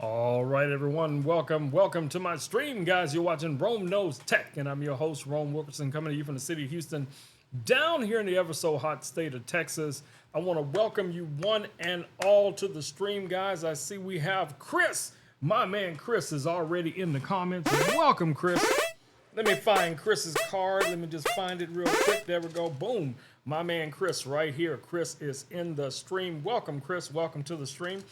All right, everyone, welcome to my stream, guys. You're watching Rome Knows Tech, and I'm your host, Rome Wilkerson, coming to you from the city of Houston, down here in the ever so hot state of Texas. I want to welcome you one and all to the stream, guys. I see we have Chris. My man Chris is already in the comments. Welcome, Chris. Let me find Chris's card. Let me just find it real quick. There we go. Boom. My man Chris right here. Chris is in the stream. Welcome, Chris. Welcome to the stream.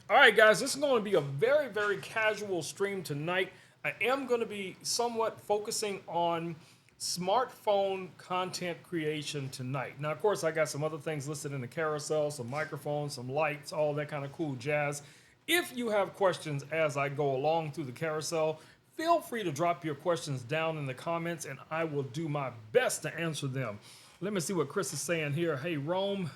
All right, guys, this is going to be a very, very casual stream tonight. I am going to be somewhat focusing on smartphone content creation tonight. Now, of course, I got some other things listed in the carousel, some microphones, some lights, all that kind of cool jazz. If you have questions as I go along through the carousel, feel free to drop your questions down in the comments and I will do my best to answer them. Let me see what Chris is saying here. Hey, Rome,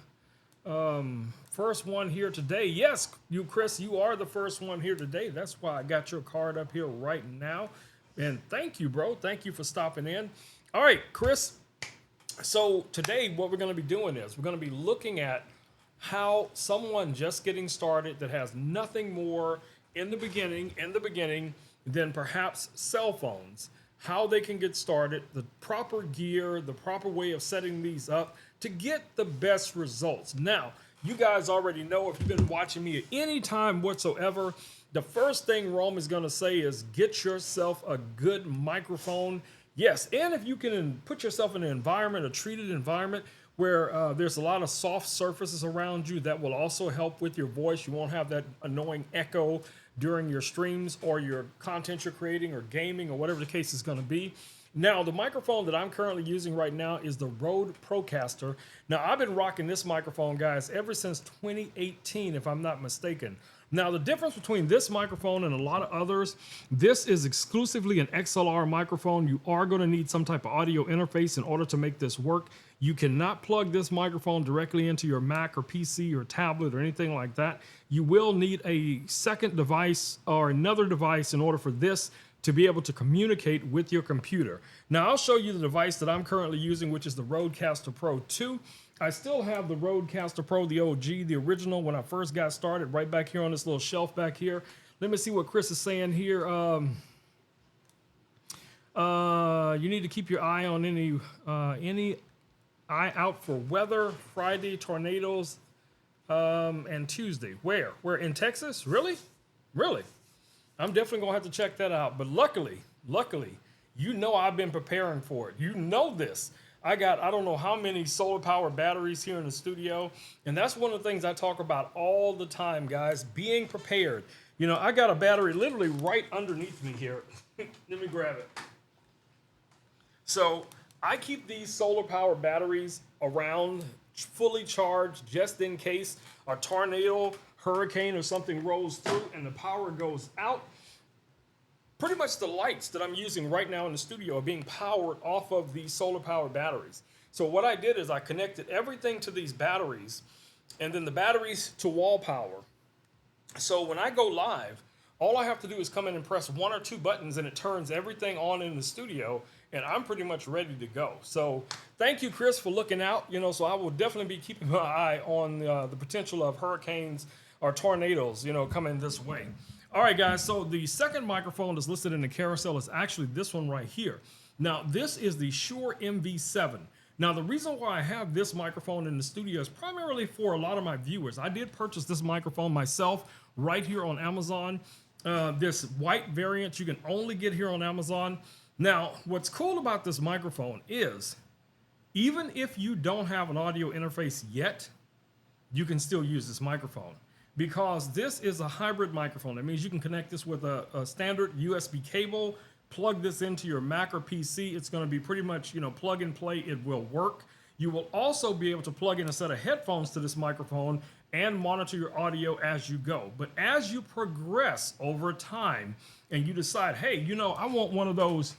first one here today. Yes, you, Chris, you are the first one here today. That's why I got your card up here right now. And thank you, bro. Thank you for stopping in. All right, Chris. So today what we're going to be doing is we're going to be looking at how someone just getting started that has nothing more in the beginning than perhaps cell phones, how they can get started, the proper gear, the proper way of setting these up to get the best results. Now, you guys already know, if you've been watching me at any time whatsoever, the first thing Rome is going to say is get yourself a good microphone. Yes, and if you can put yourself in an environment, a treated environment, where there's a lot of soft surfaces around you, that will also help with your voice. You won't have that annoying echo during your streams or your content you're creating or gaming or whatever the case is going to be. Now, the microphone that I'm currently using right now is the Rode Procaster. Now, I've been rocking this microphone, guys, ever since 2018, if I'm not mistaken. Now, the difference between this microphone and a lot of others, this is exclusively an XLR microphone. You are going to need some type of audio interface in order to make this work. You cannot plug this microphone directly into your Mac or PC or tablet or anything like that. You will need a second device or another device in order for this to be able to communicate with your computer. Now, I'll show you the device that I'm currently using, which is the Rodecaster Pro 2. I still have the Rodecaster Pro, the OG, the original, when I first got started, right back here on this little shelf back here. Let me see what Chris is saying here. You need to keep your eye on any eye out for weather, Friday, tornadoes, and Tuesday. Where? We're in Texas? Really? Really? I'm definitely gonna have to check that out. But luckily, you know I've been preparing for it. You know this. I don't know how many solar power batteries here in the studio. And that's one of the things I talk about all the time, guys, being prepared. You know, I got a battery literally right underneath me here. Let me grab it. So I keep these solar power batteries around fully charged just in case a tornado, hurricane, or something rolls through and the power goes out. Pretty much the lights that I'm using right now in the studio are being powered off of these solar power batteries. So what I did is I connected everything to these batteries and then the batteries to wall power. So when I go live, all I have to do is come in and press one or two buttons and it turns everything on in the studio and I'm pretty much ready to go. So thank you, Chris, for looking out. You know, so I will definitely be keeping my eye on the potential of hurricanes or tornadoes, you know, coming this way. All right, guys, so the second microphone that's listed in the carousel is actually this one right here. Now, this is the Shure MV7. Now, the reason why I have this microphone in the studio is primarily for a lot of my viewers. I did purchase this microphone myself right here on Amazon. This white variant you can only get here on Amazon. Now, what's cool about this microphone is even if you don't have an audio interface yet, you can still use this microphone. Because this is a hybrid microphone. That means you can connect this with a standard USB cable, plug this into your Mac or PC. It's going to be pretty much, you know, plug and play. It will work. You will also be able to plug in a set of headphones to this microphone and monitor your audio as you go. But as you progress over time and you decide, hey, you know, I want one of those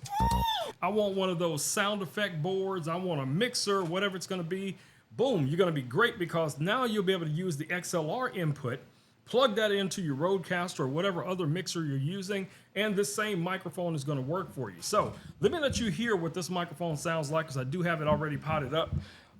sound effect boards, I want a mixer, whatever it's going to be, boom, you're going to be great because now you'll be able to use the XLR input, plug that into your Rodecaster or whatever other mixer you're using, and this same microphone is going to work for you. So let me let you hear what this microphone sounds like because I do have it already potted up.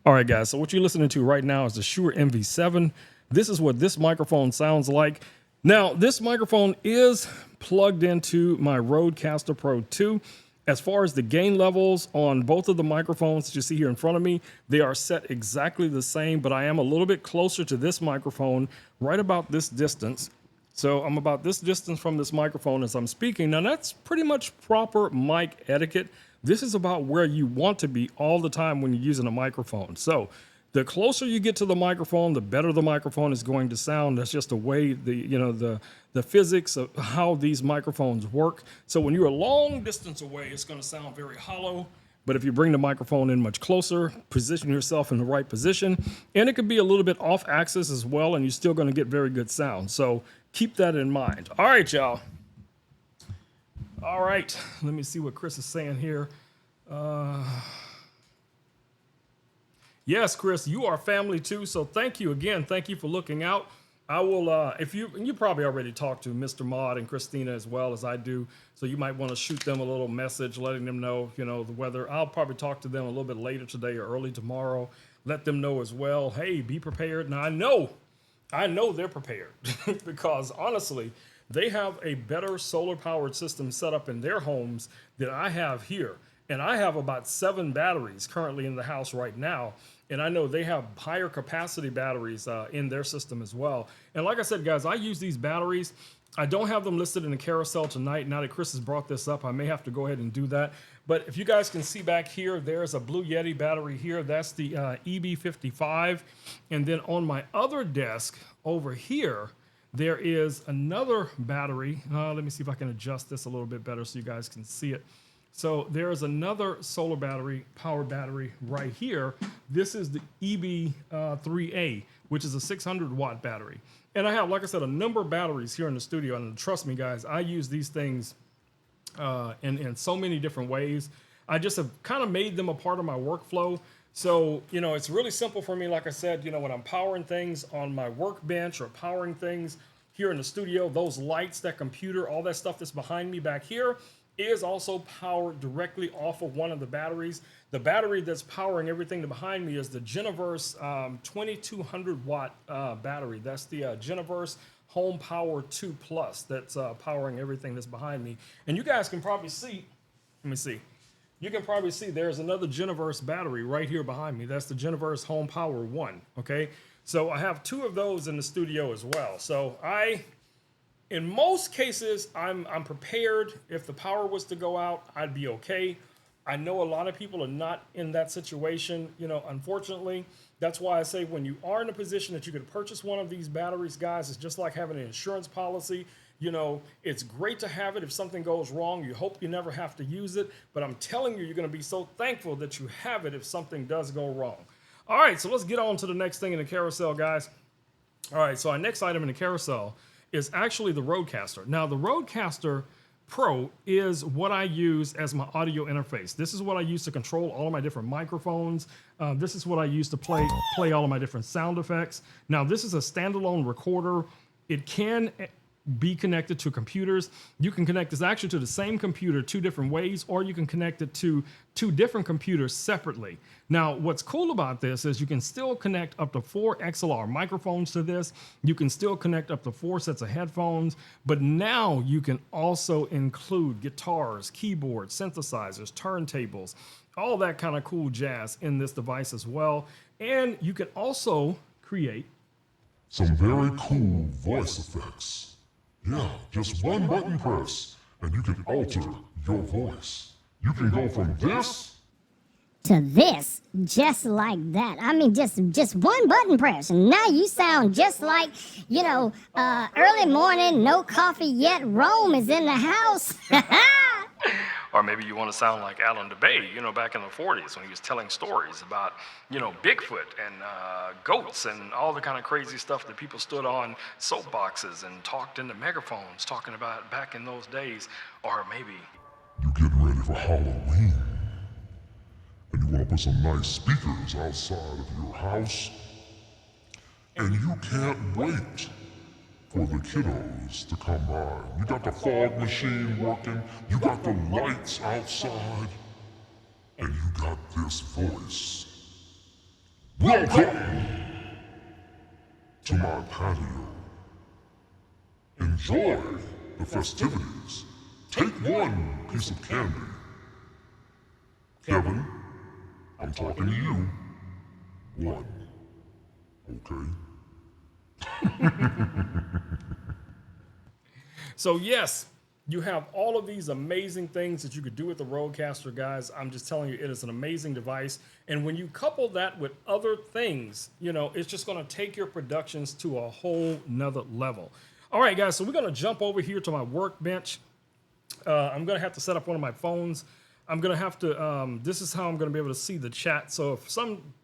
All right, guys, so what you're listening to right now is the Shure MV7. This is what this microphone sounds like. Now, this microphone is plugged into my Rodecaster Pro 2. As far as the gain levels on both of the microphones that you see here in front of me, they are set exactly the same, but I am a little bit closer to this microphone, right about this distance. So I'm about this distance from this microphone as I'm speaking. Now, that's pretty much proper mic etiquette. This is about where you want to be all the time when you're using a microphone. So the closer you get to the microphone, the better the microphone is going to sound. That's just the way the physics of how these microphones work. So when you're a long distance away, it's going to sound very hollow. But if you bring the microphone in much closer, position yourself in the right position, and it could be a little bit off axis as well, and you're still going to get very good sound. So keep that in mind. All right, y'all. All right, let me see what Chris is saying here. Yes, Chris, you are family too. So thank you again. Thank you for looking out. I will, if you probably already talked to Mr. Maud and Christina as well as I do. So you might want to shoot them a little message, letting them know, the weather. I'll probably talk to them a little bit later today or early tomorrow. Let them know as well. Hey, be prepared. Now I know they're prepared because honestly, they have a better solar powered system set up in their homes than I have here. And I have about 7 batteries currently in the house right now. And I know they have higher capacity batteries in their system as well. And like I said, guys, I use these batteries. I don't have them listed in the carousel tonight. Now that Chris has brought this up, I may have to go ahead and do that. But if you guys can see back here, there's a Blue Yeti battery here. That's the EB55. And then on my other desk over here, there is another battery. Let me see if I can adjust this a little bit better so you guys can see it. So there is another solar battery, power battery right here. This is the EB3A, which is a 600 watt battery. And I have, like I said, a number of batteries here in the studio. And trust me, guys, I use these things in so many different ways. I just have kind of made them a part of my workflow. So, it's really simple for me. Like I said, when I'm powering things on my workbench or powering things here in the studio, those lights, that computer, all that stuff that's behind me back here is also powered directly off of one of the batteries. The battery that's powering everything behind me is the Geniverse 2200 watt battery. That's the Geniverse Home Power 2 Plus that's powering everything that's behind me. And you guys can probably see, let me see. You can probably see there's another Geniverse battery right here behind me. That's the Geniverse Home Power 1, okay? So I have 2 of those in the studio as well. So in most cases, I'm prepared. If the power was to go out, I'd be okay. I know a lot of people are not in that situation, unfortunately. That's why I say when you are in a position that you could purchase one of these batteries, guys, it's just like having an insurance policy. It's great to have it if something goes wrong. You hope you never have to use it. But I'm telling you, you're going to be so thankful that you have it if something does go wrong. All right, so let's get on to the next thing in the carousel, guys. All right, so our next item in the carousel is actually the Rodecaster. Now, the Rodecaster Pro is what I use as my audio interface. This is what I use to control all of my different microphones. This is what I use to play all of my different sound effects. Now, this is a standalone recorder. It can be connected to computers. You can connect this actually to the same computer 2 different ways, or you can connect it to 2 different computers separately. Now, what's cool about this is you can still connect up to 4 XLR microphones to this. You can still connect up to 4 sets of headphones, but now you can also include guitars, keyboards, synthesizers, turntables, all that kind of cool jazz in this device as well. And you can also create some very cool voice effects. Yeah, just one button press, and you can alter your voice. You can go from this to this, just like that. I mean, just one button press, and now you sound just like, early morning, no coffee yet, Rome is in the house. Or maybe you want to sound like Alan DeBay, back in the 40s when he was telling stories about, Bigfoot and goats and all the kind of crazy stuff that people stood on soapboxes and talked into megaphones talking about back in those days. Or maybe you're getting ready for Halloween, and you want to put some nice speakers outside of your house, and you can't wait for the kiddos to come by. You got the fog machine working, you got the lights outside, and you got this voice. Welcome to my patio. enjoy the festivities, take one piece of candy. Kevin, I'm talking to you. One. Okay? So yes, you have all of these amazing things that you could do with the Rodecaster, guys. I'm just telling you, it is an amazing device. And when you couple that with other things, you know, it's just going to take your productions to a whole nother level. All right, guys, so we're going to jump over here to my workbench. I'm going to have to set up one of my phones. I'm going to have to, this is how I'm going to be able to see the chat. So if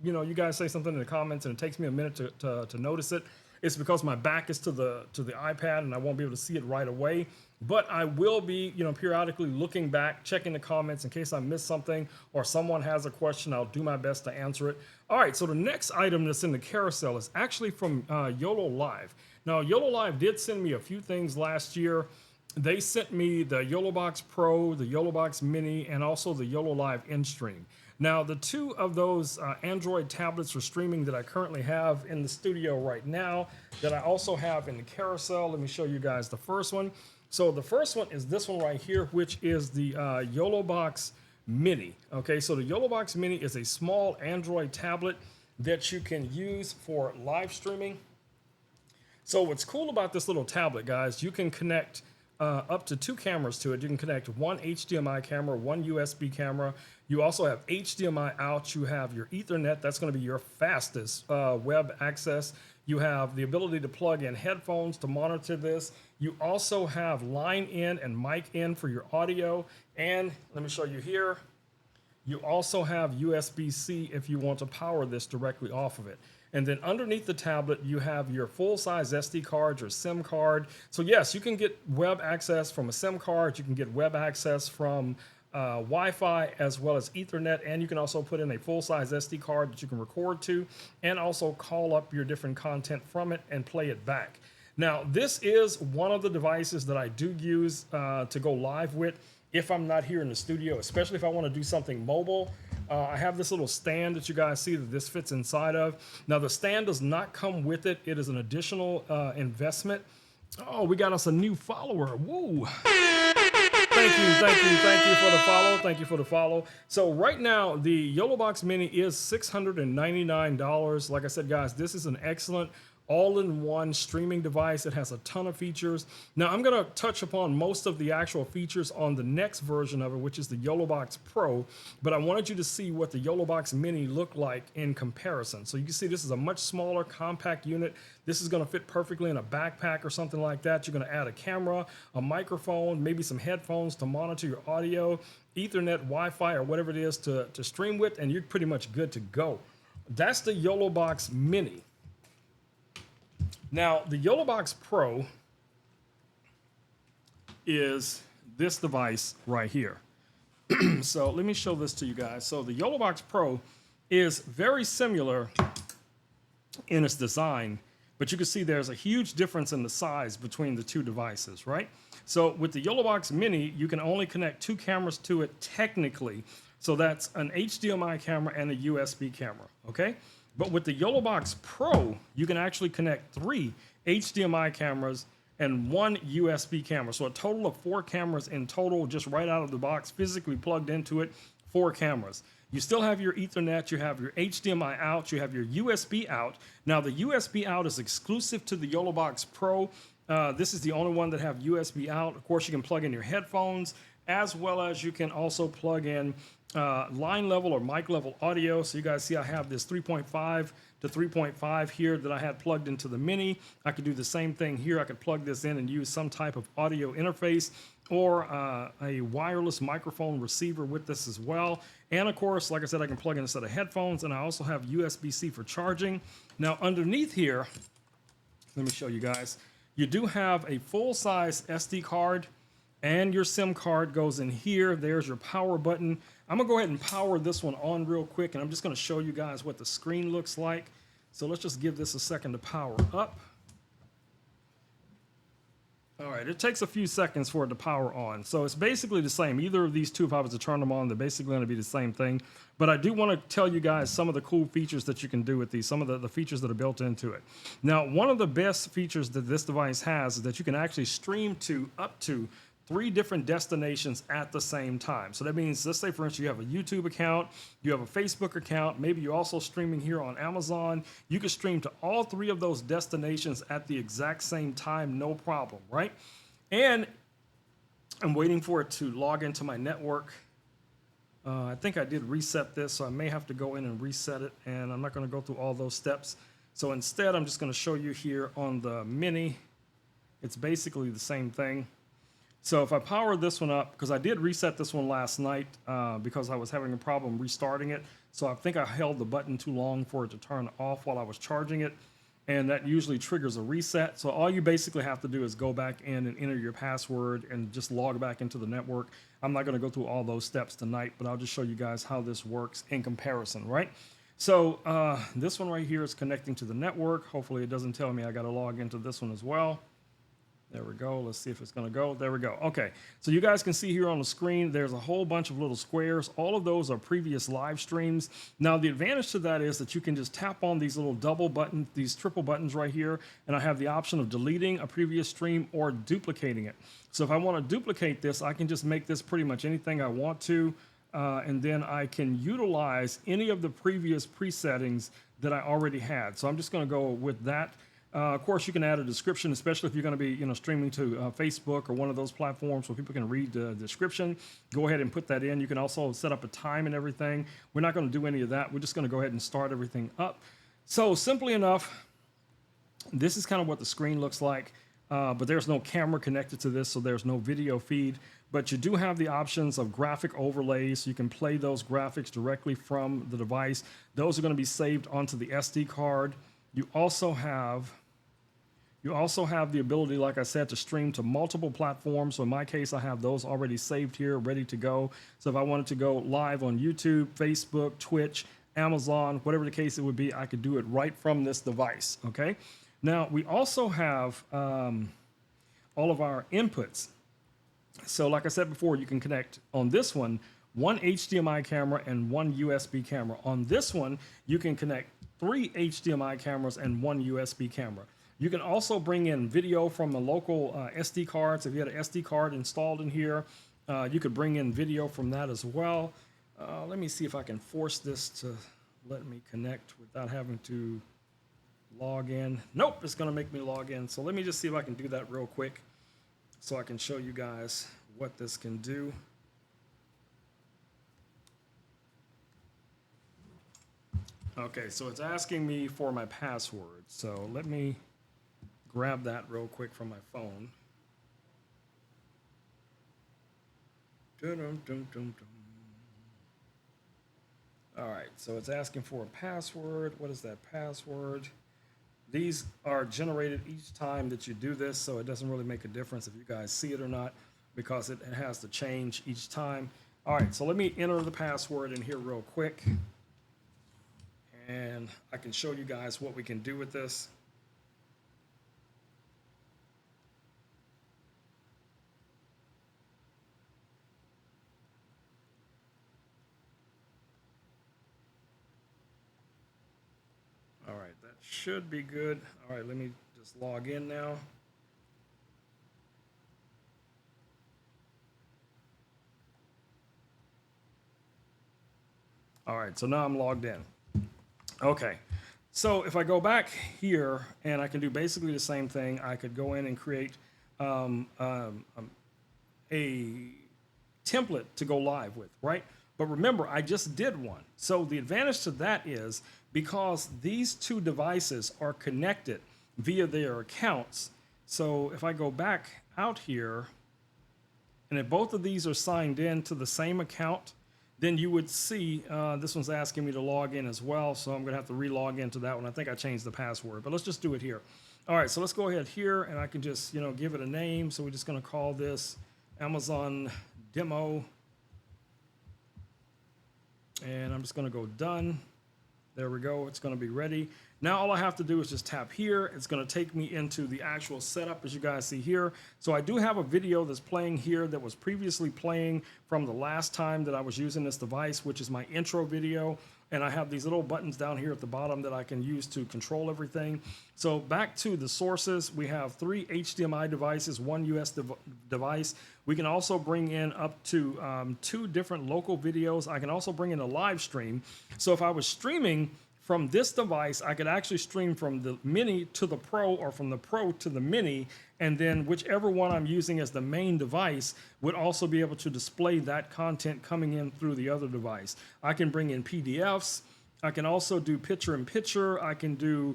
you guys say something in the comments and it takes me a minute to notice it, it's because my back is to the iPad and I won't be able to see it right away. But I will be, periodically looking back, checking the comments in case I missed something or someone has a question. I'll do my best to answer it. All right, so the next item that's in the carousel is actually from YOLO Live. Now, YOLO Live did send me a few things last year. They sent me the YOLOBox Pro, the YOLOBox Mini, and also the YOLO Live InStream. Now, the two of those Android tablets for streaming that I currently have in the studio right now, that I also have in the carousel, let me show you guys the first one. So the first one is this one right here, which is the YOLOBox Mini. Okay, so the YOLOBox Mini is a small Android tablet that you can use for live streaming. So what's cool about this little tablet, guys, you can connect up to 2 cameras to it. You can connect one HDMI camera, one USB camera. You also have HDMI out. You have your Ethernet. That's going to be your fastest web access. You have the ability to plug in headphones to monitor this. You also have line in and mic in for your audio. And let me show you here. You also have USB-C if you want to power this directly off of it. And then underneath the tablet, you have your full-size SD card, your SIM card. So yes, you can get web access from a SIM card. You can get web access from Wi-Fi as well as Ethernet. And you can also put in a full-size SD card that you can record to and also call up your different content from it and play it back. Now, this is one of the devices that I do use to go live with if I'm not here in the studio, especially if I want to do something mobile. I have this little stand that you guys see that this fits inside of. Now, the stand does not come with it. It is an additional investment. Oh, we got us a new follower. Woo. Thank you for the follow. Thank you for the follow. So right now, the YOLOBox Mini is $699. Like I said, guys, this is an excellent all-in-one streaming device. It has a ton of features. Now, I'm going to touch upon most of the actual features on the next version of it, which is the YOLOBox Pro, but I wanted you to see what the YOLOBox Mini looked like in comparison. So you can see this is a much smaller, compact unit. This is going to fit perfectly in a backpack or something like that. You're going to add a camera, a microphone, maybe some headphones to monitor your audio, Ethernet, Wi-Fi, or whatever it is to stream with, and you're pretty much good to go. That's the YOLOBox Mini. Now, the YOLOBox Pro is this device right here. So let me show this to you guys. So the YOLOBox Pro is very similar in its design, but you can see there's a huge difference in the size between the two devices, right? So with the YOLOBox Mini, you can only connect 2 cameras to it technically. So that's an HDMI camera and a USB camera, okay? But with the YOLOBox Pro, you can actually connect 3 HDMI cameras and 1 USB camera. So a total of 4 cameras in total, just right out of the box, physically plugged into it, 4 cameras. You still have your Ethernet, you have your HDMI out, you have your USB out. Now the USB out is exclusive to the YOLOBox Pro. This is the only one that have USB out. Of course, you can plug in your headphones, as well as you can also plug in line level or mic level audio. So you guys see I have this 3.5 to 3.5 here that I had plugged into the Mini. I could do the same thing here. I could plug this in and use some type of audio interface or a wireless microphone receiver with this as well. And of course, like I said, I can plug in a set of headphones, and I also have USB-C for charging. Now underneath here, let me show you guys, you do have a full-size SD card, and your SIM card goes in here. There's your power button. I'm gonna go ahead and power this one on real quick, and I'm just gonna show you guys what the screen looks like. So let's just give this a second to power up. All right, it takes a few seconds for it to power on. So it's basically the same. Either of these two, if I was to turn them on, they're basically going to be the same thing. But I do want to tell you guys some of the cool features that you can do with these, some of the features that are built into it. Now, one of the best features that this device has is that you can actually stream to up to 3 different destinations at the same time. So that means, let's say, for instance, you have a YouTube account, you have a Facebook account, maybe you're also streaming here on Amazon. You can stream to all 3 of those destinations at the exact same time, no problem, right? And I'm waiting for it to log into my network. I think I did reset this, so I may have to go in and reset it, and I'm not going to go through all those steps. So instead, I'm just going to show you here on the Mini. It's basically the same thing. So if I power this one up, because I did reset this one last night because I was having a problem restarting it. So I think I held the button too long for it to turn off while I was charging it. And that usually triggers a reset. So all you basically have to do is go back in and enter your password and just log back into the network. I'm not going to go through all those steps tonight, but I'll just show you guys how this works in comparison, right? So this one right here is connecting to the network. Hopefully it doesn't tell me I got to log into this one as well. There we go. Let's see if it's going to go. There we go. Okay. So you guys can see here on the screen, there's a whole bunch of little squares. All of those are previous live streams. Now, the advantage to that is that you can just tap on these little double buttons, these triple buttons right here, and I have the option of deleting a previous stream or duplicating it. So if I want to duplicate this, I can just make this pretty much anything I want to, and then I can utilize any of the previous presettings that I already had. So I'm just going to go with that. Of course, you can add a description, especially if you're going to be, streaming to Facebook or one of those platforms where people can read the description. Go ahead and put that in. You can also set up a time and everything. We're not going to do any of that. We're just going to go ahead and start everything up. So simply enough, this is kind of what the screen looks like, but there's no camera connected to this, so there's no video feed. But you do have the options of graphic overlays. So you can play those graphics directly from the device. Those are going to be saved onto the SD card. You also have the ability, like I said, to stream to multiple platforms. So in my case, I have those already saved here, ready to go. So if I wanted to go live on YouTube, Facebook, Twitch, Amazon, whatever the case it would be, I could do it right from this device, okay? Now, we also have all of our inputs. So like I said before, you can connect on this one HDMI camera and 1 USB camera. On this one, you can connect 3 HDMI cameras and 1 USB camera. You can also bring in video from a local SD card. So if you had an SD card installed in here, you could bring in video from that as well. Let me see if I can force this to let me connect without having to log in. Nope, it's going to make me log in. So let me just see if I can do that real quick so I can show you guys what this can do. Okay, so it's asking me for my password. So let me grab that real quick from my phone. All right, so it's asking for a password. What is that password? These are generated each time that you do this, so it doesn't really make a difference if you guys see it or not, because it has to change each time. All right, so let me enter the password in here real quick. And I can show you guys what we can do with this. All right, that should be good. All right, let me just log in now. All right, so now I'm logged in. Okay, so if I go back here and I can do basically the same thing, I could go in and create a template to go live with, right? But remember, I just did one. So the advantage to that is because these two devices are connected via their accounts. So if I go back out here, and if both of these are signed in to the same account, then you would see this one's asking me to log in as well. So I'm going to have to re-log into that one. I think I changed the password, but let's just do it here. All right, so let's go ahead here, and I can just give it a name. So we're just going to call this Amazon Demo. And I'm just going to go done. There we go. It's going to be ready. Now all I have to do is just tap here. It's going to take me into the actual setup, as you guys see here. So I do have a video that's playing here that was previously playing from the last time that I was using this device, which is my intro video. And I have these little buttons down here at the bottom that I can use to control everything. So back to the sources, we have 3 HDMI devices, 1 US device. We can also bring in up to 2 different local videos. I can also bring in a live stream. So if I was streaming from this device, I could actually stream from the Mini to the Pro or from the Pro to the Mini, and then whichever one I'm using as the main device would also be able to display that content coming in through the other device. I can bring in PDFs. I can also do picture-in-picture. I can do,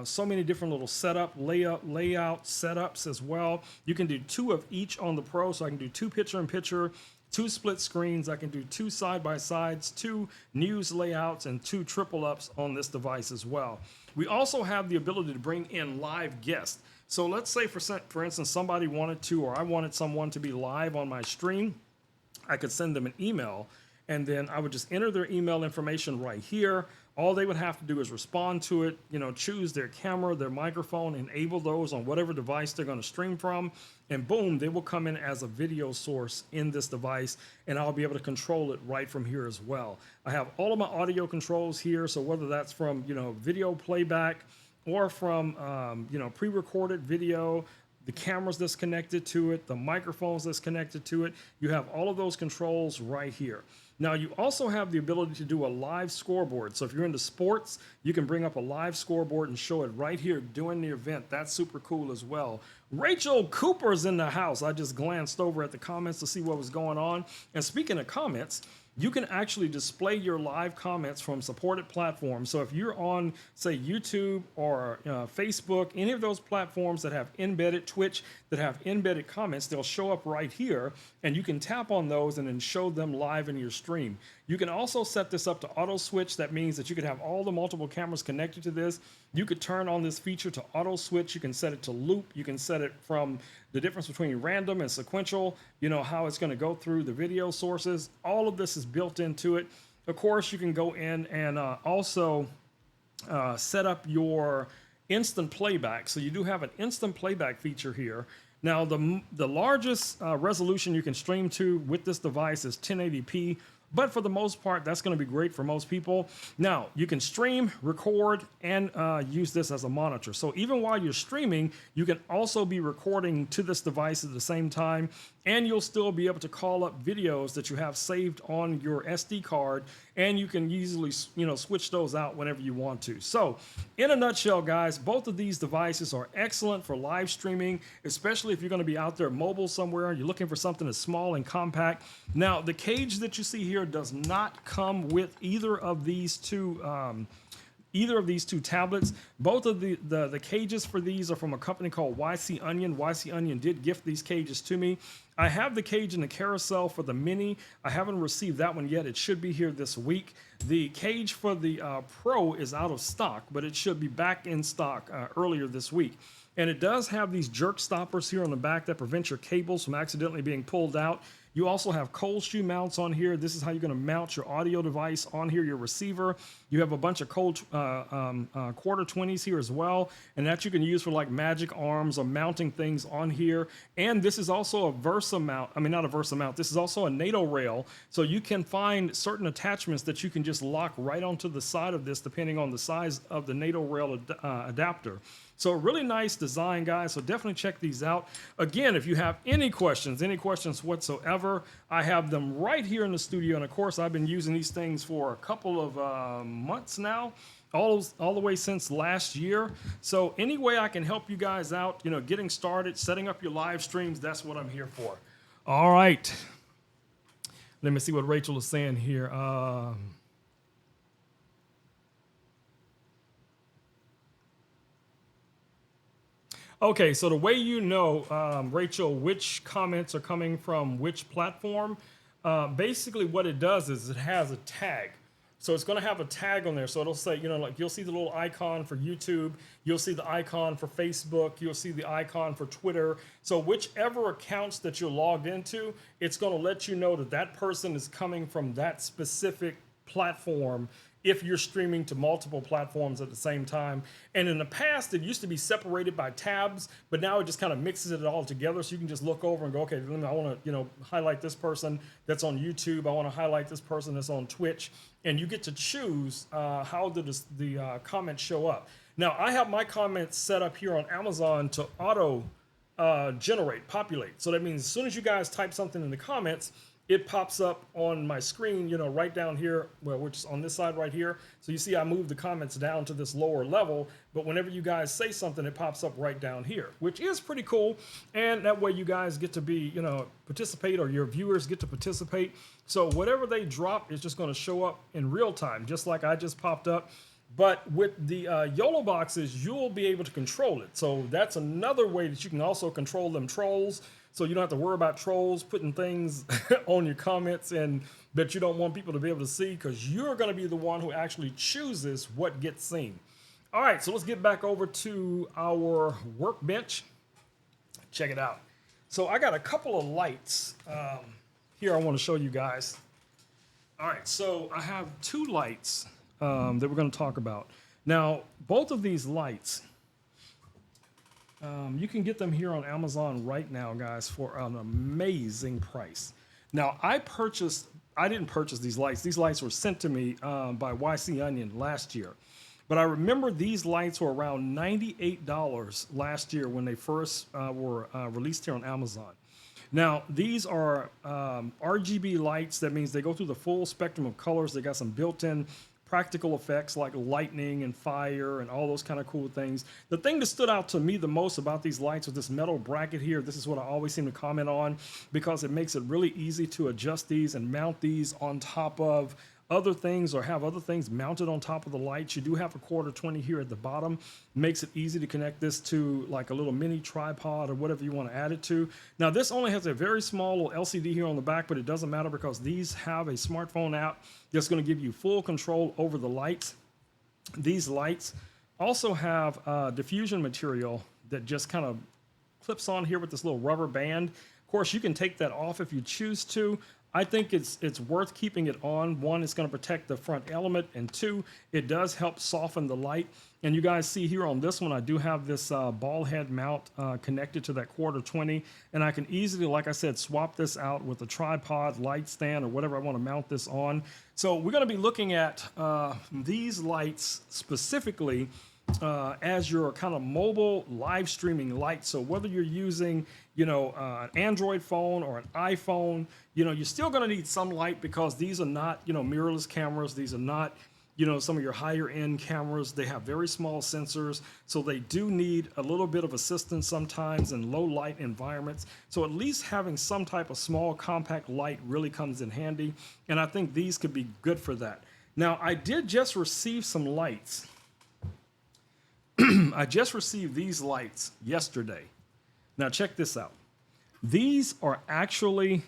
so many different little layout setups as well. You can do 2 of each on the Pro, so I can do 2 picture-in-picture, 2 split screens. I can do 2 side-by-sides, 2 news layouts, and 2 triple ups on this device as well. We also have the ability to bring in live guests. So let's say, for instance, somebody wanted to, or I wanted someone to be live on my stream. I could send them an email, and then I would just enter their email information right here. All they would have to do is respond to it, choose their camera, their microphone, enable those on whatever device they're going to stream from, and boom, they will come in as a video source in this device, and I'll be able to control it right from here as well. I have all of my audio controls here, so whether that's from, video playback or from, pre-recorded video, the cameras that's connected to it, the microphones that's connected to it, you have all of those controls right here. Now, you also have the ability to do a live scoreboard. So if you're into sports, you can bring up a live scoreboard and show it right here during the event. That's super cool as well. Rachel Cooper's in the house. I just glanced over at the comments to see what was going on. And speaking of comments, you can actually display your live comments from supported platforms. So if you're on, say, YouTube or Facebook, any of those platforms that have embedded Twitch, that have embedded comments, they'll show up right here, and you can tap on those and then show them live in your stream. You can also set this up to auto switch. That means that you could have all the multiple cameras connected to this. You could turn on this feature to auto switch. You can set it to loop. You can set it from the difference between random and sequential, how it's going to go through the video sources. All of this is built into it. Of course, you can go in and also set up your instant playback. So you do have an instant playback feature here. Now, the largest resolution you can stream to with this device is 1080p. But for the most part, that's going to be great for most people. Now, you can stream, record, and use this as a monitor. So even while you're streaming, you can also be recording to this device at the same time, and you'll still be able to call up videos that you have saved on your SD card, and you can easily, switch those out whenever you want to. So, in a nutshell, guys, both of these devices are excellent for live streaming, especially if you're going to be out there mobile somewhere, you're looking for something that's small and compact. Now, the cage that you see here does not come with either of these two tablets. Both of the cages for these are from a company called YC Onion. YC Onion did gift these cages to me. I have the cage in the carousel for the Mini. I haven't received that one yet. It should be here this week. The cage for the Pro is out of stock, but it should be back in stock earlier this week. And it does have these jerk stoppers here on the back that prevent your cables from accidentally being pulled out. You also have cold shoe mounts on here. This is how you're going to mount your audio device on here, your receiver. You have a bunch of cold quarter 20s here as well, and that you can use for like magic arms or mounting things on here. And this is also a Versa mount. I mean, not a Versa mount. This is also a NATO rail, so you can find certain attachments that you can just lock right onto the side of this depending on the size of the NATO rail adapter. So a really nice design, guys. So definitely check these out. Again, if you have any questions whatsoever, I have them right here in the studio. And of course, I've been using these things for a couple of months now, all the way since last year. So any way I can help you guys out, getting started, setting up your live streams, that's what I'm here for. All right. Let me see what Rachel is saying here. Okay, so the way Rachel, which comments are coming from which platform, basically what it does is it has a tag. So it's going to have a tag on there. So it'll say, like you'll see the little icon for YouTube, you'll see the icon for Facebook, you'll see the icon for Twitter. So whichever accounts that you're logged into, it's going to let you know that that person is coming from that specific platform if you're streaming to multiple platforms at the same time. And in the past, it used to be separated by tabs, but now it just kind of mixes it all together. So you can just look over and go, okay, I want to, highlight this person that's on YouTube. I want to highlight this person that's on Twitch. And you get to choose how the comments show up. Now, I have my comments set up here on Amazon to auto populate. So that means as soon as you guys type something in the comments, it pops up on my screen, right down here, which is on this side right here. So you see I moved the comments down to this lower level, but whenever you guys say something, it pops up right down here, which is pretty cool. And that way you guys get to be, participate, or your viewers get to participate. So whatever they drop is just going to show up in real time, just like I just popped up. But with the YOLO boxes, you'll be able to control it. So that's another way that you can also control them trolls. So you don't have to worry about trolls putting things on your comments and that you don't want people to be able to see, because you're going to be the one who actually chooses what gets seen. All right, so let's get back over to our workbench. Check it out. So I got a couple of lights here I want to show you guys. All right, so I have two lights that we're going to talk about. Now, both of these lights, you can get them here on Amazon right now, guys, for an amazing price. Now, I didn't purchase these lights. These lights were sent to me by YC Onion last year. But I remember these lights were around $98 last year when they first were released here on Amazon. Now, these are RGB lights. That means they go through the full spectrum of colors. They got some built-in practical effects like lightning and fire and all those kind of cool things. The thing that stood out to me the most about these lights was this metal bracket here. This is what I always seem to comment on, because it makes it really easy to adjust these and mount these on top of other things, or have other things mounted on top of the lights. You do have a 1/4 here at the bottom. Makes it easy to connect this to like a little mini tripod or whatever you want to add it to. Now, this only has a very small little LCD here on the back, but it doesn't matter because these have a smartphone app that's going to give you full control over the lights. These lights also have diffusion material that just kind of clips on here with this little rubber band. Of course, you can take that off if you choose to. I think it's worth keeping it on. One, it's going to protect the front element, and two, it does help soften the light. And you guys see here on this one, I do have this ball head mount connected to that 1/4, and I can easily, like I said, swap this out with a tripod, light stand, or whatever I want to mount this on. So we're going to be looking at these lights specifically as your kind of mobile live streaming light. So whether you're using, an Android phone or an iPhone, you're still going to need some light, because these are not, mirrorless cameras. These are not, some of your higher end cameras. They have very small sensors, so they do need a little bit of assistance sometimes in low light environments. So at least having some type of small compact light really comes in handy, and I think these could be good for that. Now, I did just receive some lights. I just received these lights yesterday. Now check this out. These are actually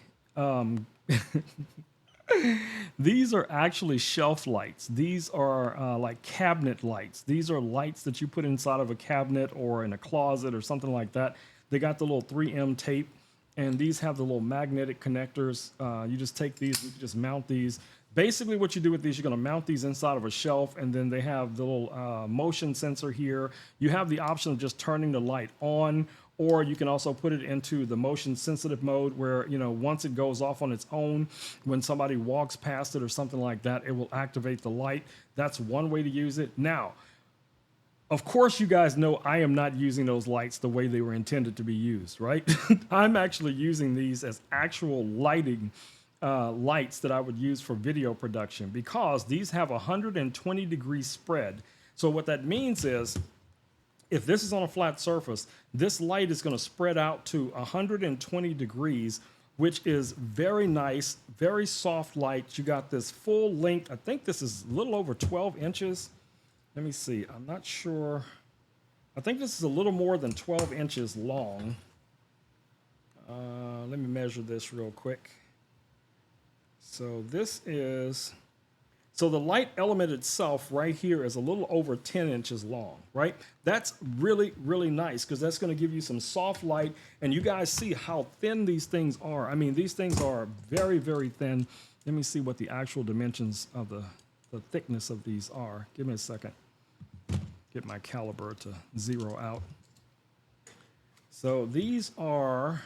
shelf lights. These are like cabinet lights. These are lights that you put inside of a cabinet or in a closet or something like that. They got the little 3M tape, and these have the little magnetic connectors. You just take these, you just mount these. Basically what you do with these, you're going to mount these inside of a shelf, and then they have the little motion sensor here. You have the option of just turning the light on, or you can also put it into the motion sensitive mode where, once it goes off on its own, when somebody walks past it or something like that, it will activate the light. That's one way to use it. Now, of course, you guys know I am not using those lights the way they were intended to be used, right? I'm actually using these as actual lighting lights that I would use for video production, because these have a 120-degree spread. So what that means is, if this is on a flat surface, this light is going to spread out to 120 degrees, which is very nice, very soft light. You got this full length. I think this is a little over 12 inches. Let me see. I'm not sure. I think this is a little more than 12 inches long. Let me measure this real quick. So the light element itself right here is a little over 10 inches long, right? That's really, really nice, because that's going to give you some soft light. And you guys see how thin these things are. I mean, these things are very, very thin. Let me see what the actual dimensions of the the thickness of these are. Give me a second. Get my caliber to zero out. So these are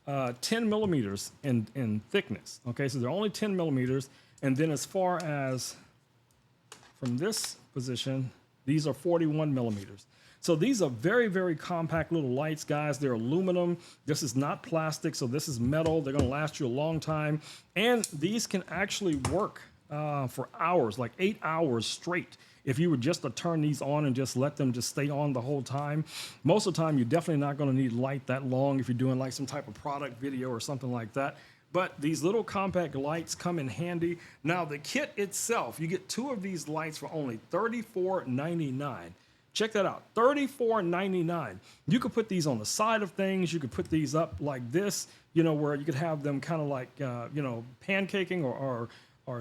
10 millimeters in thickness. Okay, so they're only 10 millimeters. And then as far as from this position, these are 41 millimeters. So these are very, very compact little lights, guys. They're aluminum. This is not plastic, so this is metal. They're gonna last you a long time. And these can actually work for hours, like 8 hours straight. If you were just to turn these on and just let them just stay on the whole time. Most of the time, you're definitely not gonna need light that long if you're doing like some type of product video or something like that. But these little compact lights come in handy. Now the kit itself, you get 2 of these lights for only $34.99. Check that out, $34.99. You could put these on the side of things. You could put these up like this, you know, where you could have them kind of like, you know, pancaking or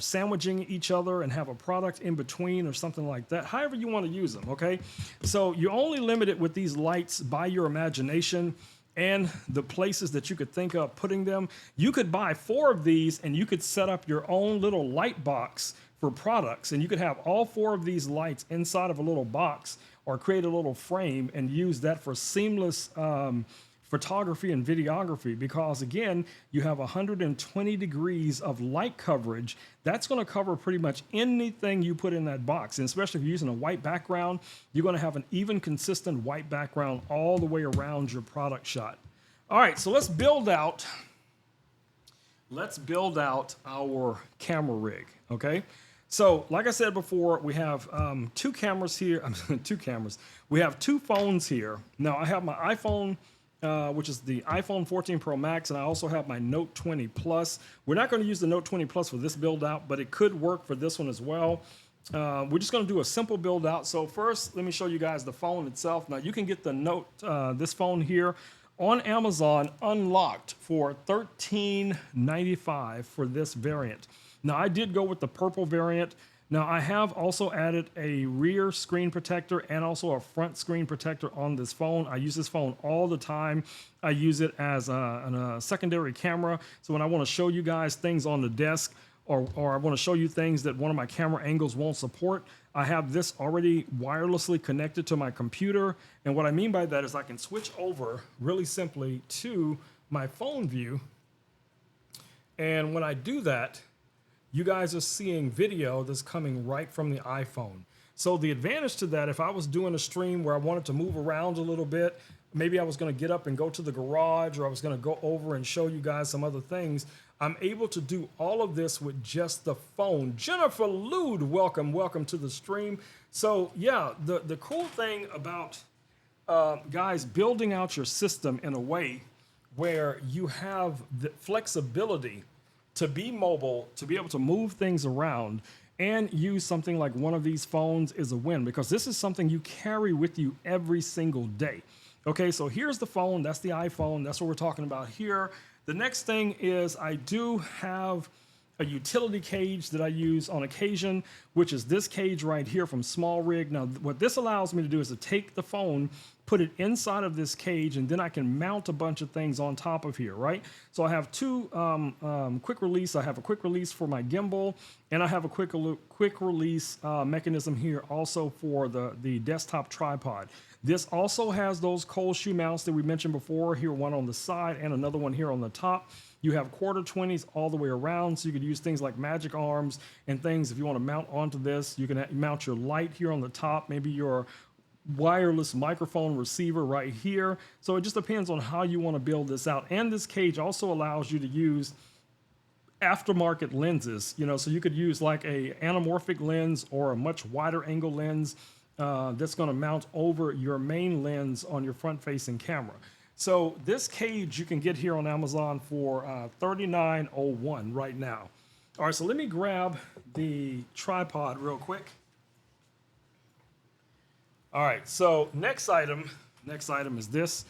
sandwiching each other and have a product in between or something like that. However you want to use them, okay? So you're only limited with these lights by your imagination and the places that you could think of putting them. You could buy 4 of these and you could set up your own little light box for products, and you could have all 4 of these lights inside of a little box or create a little frame and use that for seamless photography and videography, because again, you have 120 degrees of light coverage. That's going to cover pretty much anything you put in that box. And especially if you're using a white background, you're going to have an even consistent white background all the way around your product shot. All right, so let's build out our camera rig, okay? So like I said before, we have 2 cameras here, 2 cameras. We have 2 phones here. Now I have my iPhone, which is the iPhone 14 Pro Max, and I also have my Note 20 Plus. We're not going to use the Note 20 Plus for this build out, but it could work for this one as well. We're just going to do a simple build out. So first, let me show you guys the phone itself. Now you can get the Note, this phone here on Amazon unlocked for $13.95 for this variant. Now I did go with the purple variant. Now I have also added a rear screen protector and also a front screen protector on this phone. I use this phone all the time. I use it as a secondary camera. So when I want to show you guys things on the desk, or I want to show you things that one of my camera angles won't support, I have this already wirelessly connected to my computer. And what I mean by that is I can switch over really simply to my phone view. And when I do that, you guys are seeing video that's coming right from the iPhone. So the advantage to that, if I was doing a stream where I wanted to move around a little bit, maybe I was going to get up and go to the garage, or I was going to go over and show you guys some other things, I'm able to do all of this with just the phone. Jennifer Lude, welcome to the stream. So yeah, the cool thing about guys building out your system in a way where you have the flexibility to be mobile, to be able to move things around and use something like one of these phones is a win, because this is something you carry with you every single day. Okay, so here's the phone, that's the iPhone, that's what we're talking about here. The next thing is I do have a utility cage that I use on occasion, which is this cage right here from Small Rig. Now, what this allows me to do is to take the phone, put it inside of this cage, and then I can mount a bunch of things on top of here, right? So I have 2 quick release. I have a quick release for my gimbal, and I have a quick release mechanism here also for the desktop tripod. This also has those cold shoe mounts that we mentioned before here, one on the side and another one here on the top. You have 1/4-20s all the way around, so you could use things like magic arms and things. If you want to mount onto this, you can mount your light here on the top, maybe your wireless microphone receiver right here. So it just depends on how you want to build this out. And this cage also allows you to use aftermarket lenses, you know, so you could use like a anamorphic lens or a much wider angle lens that's going to mount over your main lens on your front facing camera. So this cage you can get here on Amazon for $39.01 right now. All right, so let me grab the tripod real quick. All right, so next item is this.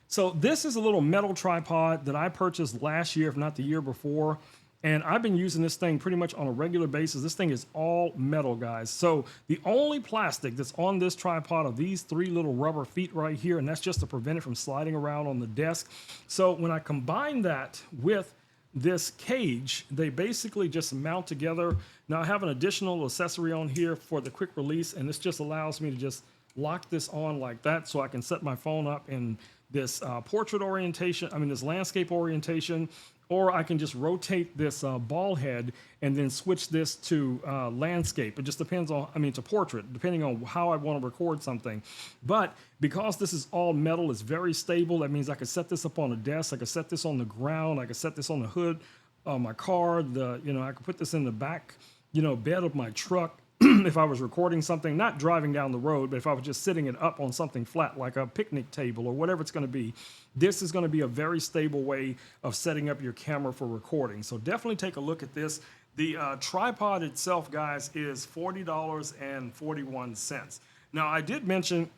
So this is a little metal tripod that I purchased last year, if not the year before. And I've been using this thing pretty much on a regular basis. This thing is all metal, guys. So the only plastic that's on this tripod are these 3 little rubber feet right here, and that's just to prevent it from sliding around on the desk. So when I combine that with this cage, they basically just mount together. Now I have an additional accessory on here for the quick release, and this just allows me to just lock this on like that, so I can set my phone up in this portrait orientation, this landscape orientation, or I can just rotate this ball head and then switch this to landscape. It just depends on, to portrait, depending on how I want to record something. But because this is all metal, it's very stable. That means I could set this up on a desk, I could set this on the ground, I could set this on the hood of my car, I could put this in the back, bed of my truck. If I was recording something, not driving down the road, but if I was just sitting it up on something flat, like a picnic table or whatever it's going to be, this is going to be a very stable way of setting up your camera for recording. So definitely take a look at this. The tripod itself, guys, is $40.41. Now, I did mention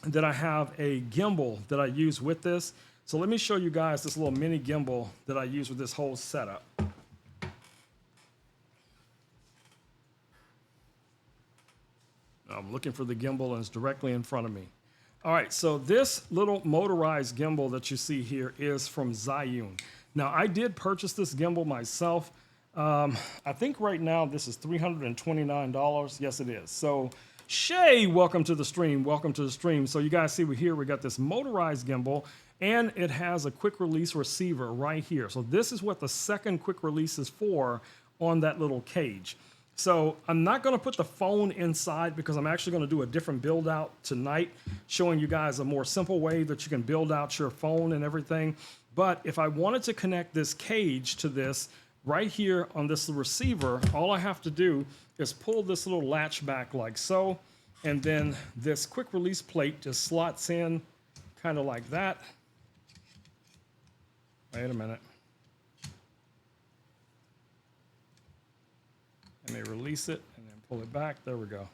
that I have a gimbal that I use with this. So let me show you guys this little mini gimbal that I use with this whole setup. I'm looking for the gimbal and it's directly in front of me. All right, so this little motorized gimbal that you see here is from Zhiyun. Now, I did purchase this gimbal myself. I think right now this is $329. Yes, it is. So, Shay, welcome to the stream. Welcome to the stream. So you guys see we got this motorized gimbal, and it has a quick release receiver right here. So this is what the second quick release is for on that little cage. So I'm not going to put the phone inside because I'm actually going to do a different build out tonight, showing you guys a more simple way that you can build out your phone and everything. But if I wanted to connect this cage to this right here on this receiver, all I have to do is pull this little latch back like so, and then this quick release plate just slots in kind of like that. Wait a minute. Let me release it and then pull it back. There we go.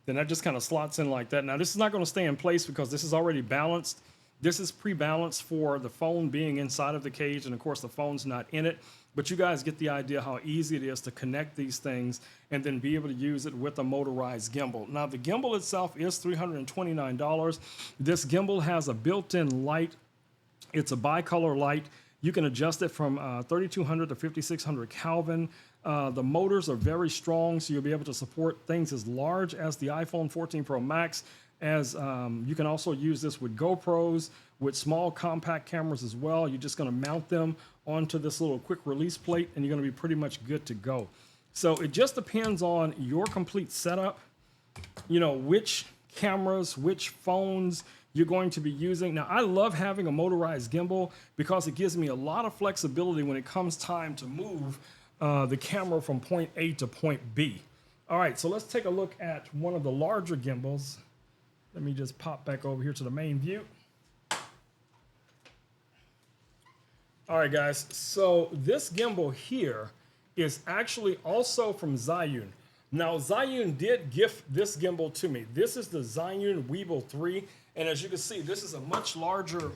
Then that just kind of slots in like that. Now this is not going to stay in place because this is already balanced. This is pre-balanced for the phone being inside of the cage, and of course the phone's not in it. But you guys get the idea how easy it is to connect these things and then be able to use it with a motorized gimbal. Now the gimbal itself is $329. This gimbal has a built-in light. It's a bicolor light. You can adjust it from 3200 to 5600 Kelvin. The motors are very strong, so you'll be able to support things as large as the iPhone 14 Pro Max. You can also use this with GoPros, with small compact cameras as well. You're just going to mount them onto this little quick release plate, and you're going to be pretty much good to go. So it just depends on your complete setup, which cameras, which phones you're going to be using. Now, I love having a motorized gimbal because it gives me a lot of flexibility when it comes time to move the camera from point A to point B. All right, so let's take a look at one of the larger gimbals. Let me just pop back over here to the main view. All right, guys, so this gimbal here is actually also from Zhiyun. Now, Zhiyun did gift this gimbal to me. This is the Zhiyun Weebill 3, and as you can see, this is a much larger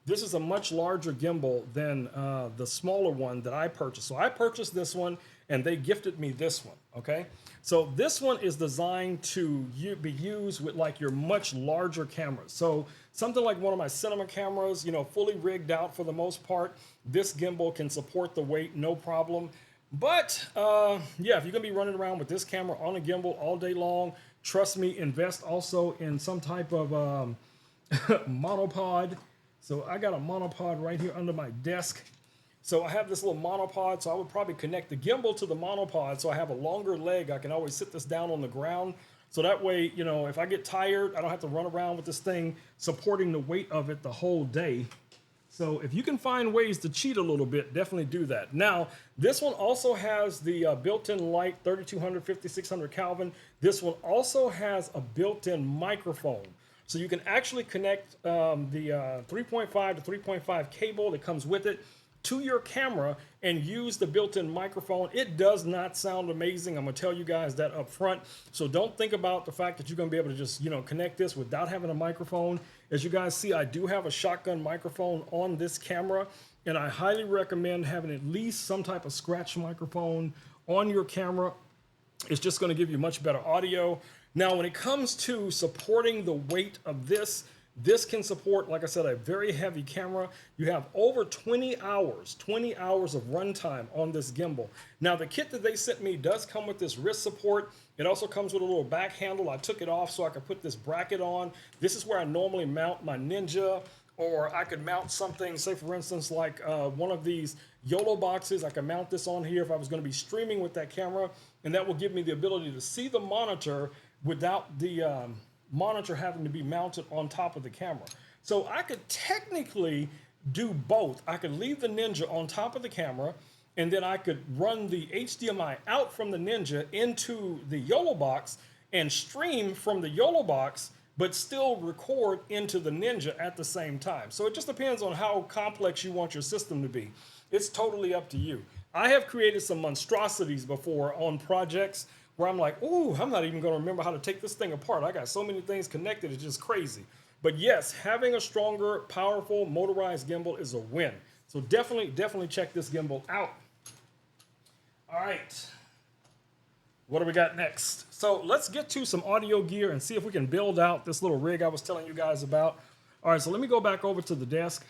gimbal than the smaller one that I purchased. So I purchased this one, and they gifted me this one, okay? So this one is designed to be used with like your much larger cameras. So something like one of my cinema cameras, fully rigged out for the most part, this gimbal can support the weight, no problem. But yeah, if you're gonna be running around with this camera on a gimbal all day long, trust me, invest also in some type of monopod. So I got a monopod right here under my desk. So I have this little monopod, so I would probably connect the gimbal to the monopod so I have a longer leg. I can always sit this down on the ground. So that way, if I get tired, I don't have to run around with this thing supporting the weight of it the whole day. So if you can find ways to cheat a little bit, definitely do that. Now, this one also has the built-in light, 3200, 5600 Kelvin. This one also has a built-in microphone. So you can actually connect the 3.5 to 3.5 cable that comes with it to your camera and use the built-in microphone. It does not sound amazing. I'm gonna tell you guys that up front. So don't think about the fact that you're gonna be able to just, connect this without having a microphone. As you guys see, I do have a shotgun microphone on this camera, and I highly recommend having at least some type of scratch microphone on your camera. It's just gonna give you much better audio. Now, when it comes to supporting the weight of this This can support, like I said, a very heavy camera. You have over 20 hours of runtime on this gimbal. Now, the kit that they sent me does come with this wrist support. It also comes with a little back handle. I took it off so I could put this bracket on. This is where I normally mount my Ninja, or I could mount something, say for instance, like one of these YOLO boxes. I can mount this on here if I was going to be streaming with that camera, and that will give me the ability to see the monitor without the monitor having to be mounted on top of the camera. So I could technically do both. I could leave the Ninja on top of the camera, and then I could run the HDMI out from the Ninja into the YOLO box and stream from the YOLO box, but still record into the Ninja at the same time. So it just depends on how complex you want your system to be. It's totally up to you. I have created some monstrosities before on projects where I'm like, ooh, I'm not even gonna remember how to take this thing apart. I got so many things connected, it's just crazy. But yes, having a stronger, powerful, motorized gimbal is a win. So definitely check this gimbal out. All right, what do we got next? So let's get to some audio gear and see if we can build out this little rig I was telling you guys about. All right, so let me go back over to the desk.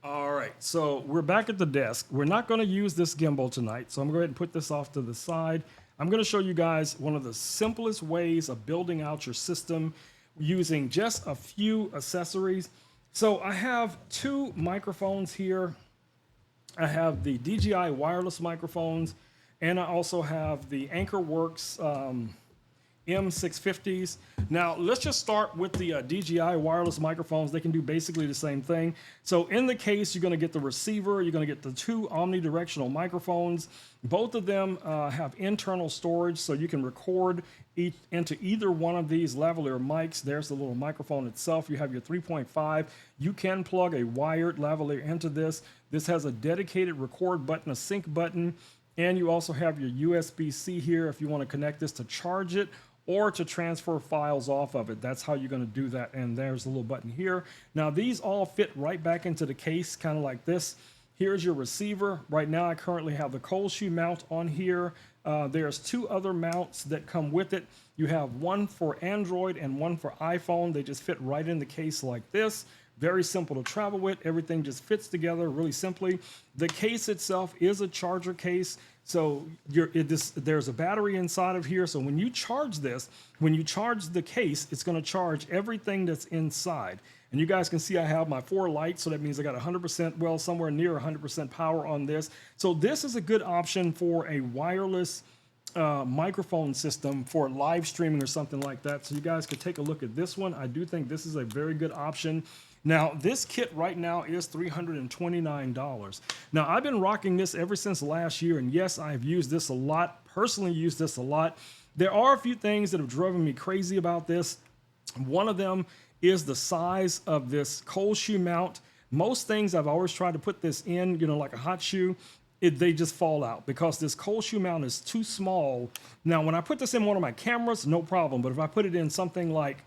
All right, so we're back at the desk. We're not going to use this gimbal tonight, so I'm going to go ahead and put this off to the side. I'm going to show you guys one of the simplest ways of building out your system using just a few accessories. So I have two microphones here. I have the DJI wireless microphones, and I also have the AnchorWorks M650s. Now, let's just start with the DJI wireless microphones. They can do basically the same thing. So in the case, you're going to get the receiver. You're going to get the two omnidirectional microphones. Both of them have internal storage, so you can record into either one of these lavalier mics. There's the little microphone itself. You have your 3.5. You can plug a wired lavalier into this. This has a dedicated record button, a sync button, and you also have your USB-C here if you want to connect this to charge it or to transfer files off of it. That's how you're going to do that. And there's a little button here. Now, these all fit right back into the case, kind of like this. Here's your receiver. Right now, I currently have the cold shoe mount on here. There's two other mounts that come with it. You have one for Android and one for iPhone. They just fit right in the case like this. Very simple to travel with. Everything just fits together really simply. The case itself is a charger case. So there's a battery inside of here. So when you charge this, when you charge the case, it's going to charge everything that's inside. And you guys can see I have my 4 lights. So that means I got 100%, well, somewhere near 100% power on this. So this is a good option for a wireless microphone system for live streaming or something like that. So you guys could take a look at this one. I do think this is a very good option. Now, this kit right now is $329. Now, I've been rocking this ever since last year, and yes, I've used this a lot, personally used this a lot. There are a few things that have driven me crazy about this. One of them is the size of this cold shoe mount. Most things I've always tried to put this in, like a hot shoe, they just fall out because this cold shoe mount is too small. Now, when I put this in one of my cameras, no problem, but if I put it in something like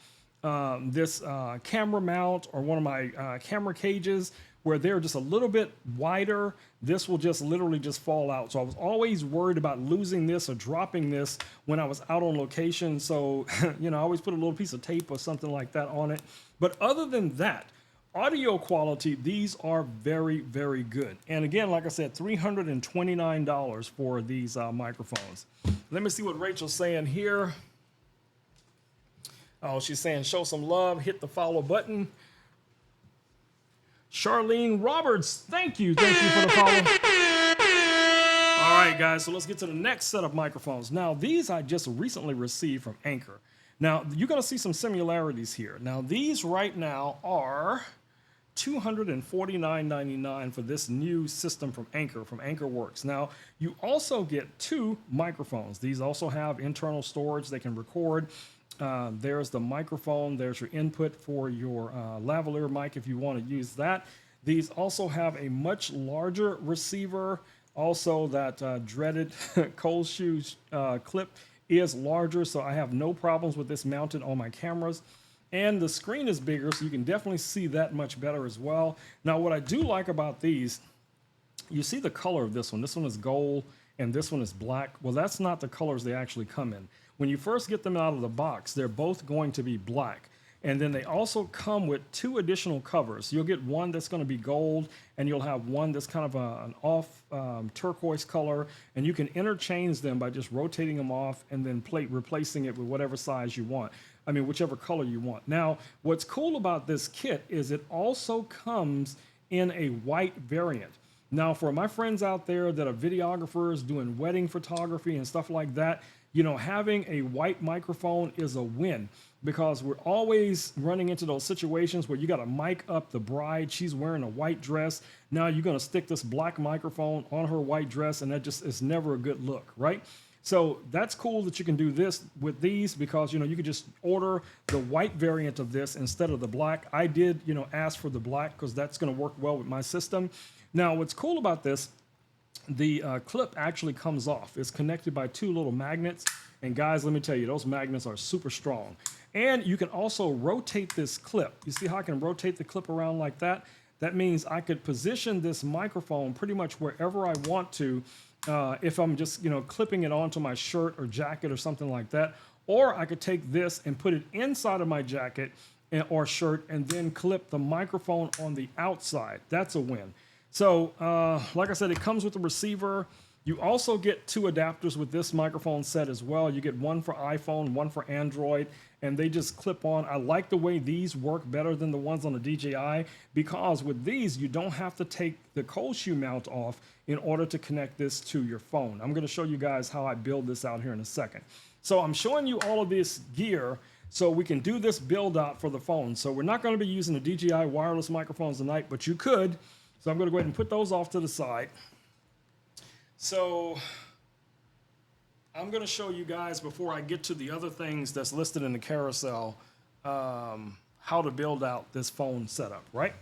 this camera mount or one of my camera cages where they're just a little bit wider, this will just literally just fall out. So I was always worried about losing this or dropping this when I was out on location. So, I always put a little piece of tape or something like that on it. But other than that, audio quality, these are very, very good. And again, like I said, $329 for these microphones. Let me see what Rachel's saying here. Oh, she's saying show some love, hit the follow button. Charlene Roberts, thank you for the follow. All right, guys, so let's get to the next set of microphones. Now, these I just recently received from Anker. Now, you're going to see some similarities here. Now, these right now are $249.99 for this new system from Anker, from AnchorWorks. Now, you also get 2 microphones. These also have internal storage. They can record. There's the microphone. There's your input for your lavalier mic if you want to use that. These also have a much larger receiver. Also, that dreaded cold shoe clip is larger, so I have no problems with this mounted on my cameras. And the screen is bigger, so you can definitely see that much better as well. Now, what I do like about these, you see the color of this one. This one is gold, and this one is black. Well, that's not the colors they actually come in. when you first get them out of the box, they're both going to be black. And then they also come with 2 additional covers. You'll get one that's going to be gold, and you'll have one that's kind of an off turquoise color. And you can interchange them by just rotating them off and then replacing it with whatever size you want. I mean, whichever color you want. Now, what's cool about this kit is it also comes in a white variant. Now, for my friends out there that are videographers doing wedding photography and stuff like that, you know, having a white microphone is a win, because we're always running into those situations where you got to mic up the bride. She's wearing a white dress. Now you're going to stick this black microphone on her white dress, and that just is never a good look, right? So that's cool that you can do this with these, because, you know, you could just order the white variant of this instead of the black. I did, you know, ask for the black because that's going to work well with my system. Now, what's cool about this, the clip actually comes off. It's connected by 2 little magnets. And guys, let me tell you, those magnets are super strong. And you can also rotate this clip. You see how I can rotate the clip around like that? That means I could position this microphone pretty much wherever I want to, if I'm just, you know, clipping it onto my shirt or jacket or something like that. Or I could take this and put it inside of my jacket or shirt and then clip the microphone on the outside. That's a win. So, like I said, it comes with the receiver. You also get 2 adapters with this microphone set as well. You get one for iPhone, one for Android, and they just clip on. I like the way these work better than the ones on the DJI, because with these, you don't have to take the cold shoe mount off in order to connect this to your phone. I'm going to show you guys how I build this out here in a second. So I'm showing you all of this gear so we can do this build out for the phone. So we're not going to be using the DJI wireless microphones tonight, but you could. So I'm going to go ahead and put those off to the side. So I'm going to show you guys, before I get to the other things that's listed in the carousel, how to build out this phone setup, right?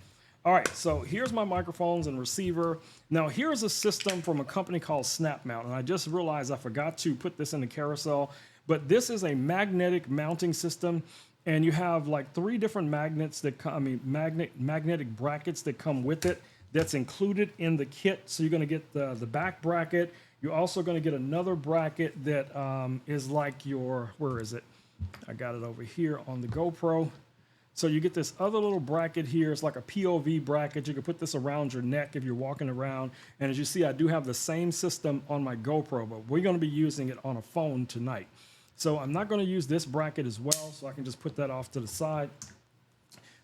All right, so here's my microphones and receiver. Now here's a system from a company called SnapMount, and I just realized I forgot to put this in the carousel, but this is a magnetic mounting system, and you have like 3 different magnets that come, magnetic brackets that come with it. That's included in the kit. So you're going to get the back bracket. You're also going to get another bracket that is like your, where is it? I got it over here on the GoPro. So you get this other little bracket here. It's like a POV bracket. You can put this around your neck if you're walking around. And as you see, I do have the same system on my GoPro, but we're going to be using it on a phone tonight. So I'm not going to use this bracket as well, so I can just put that off to the side.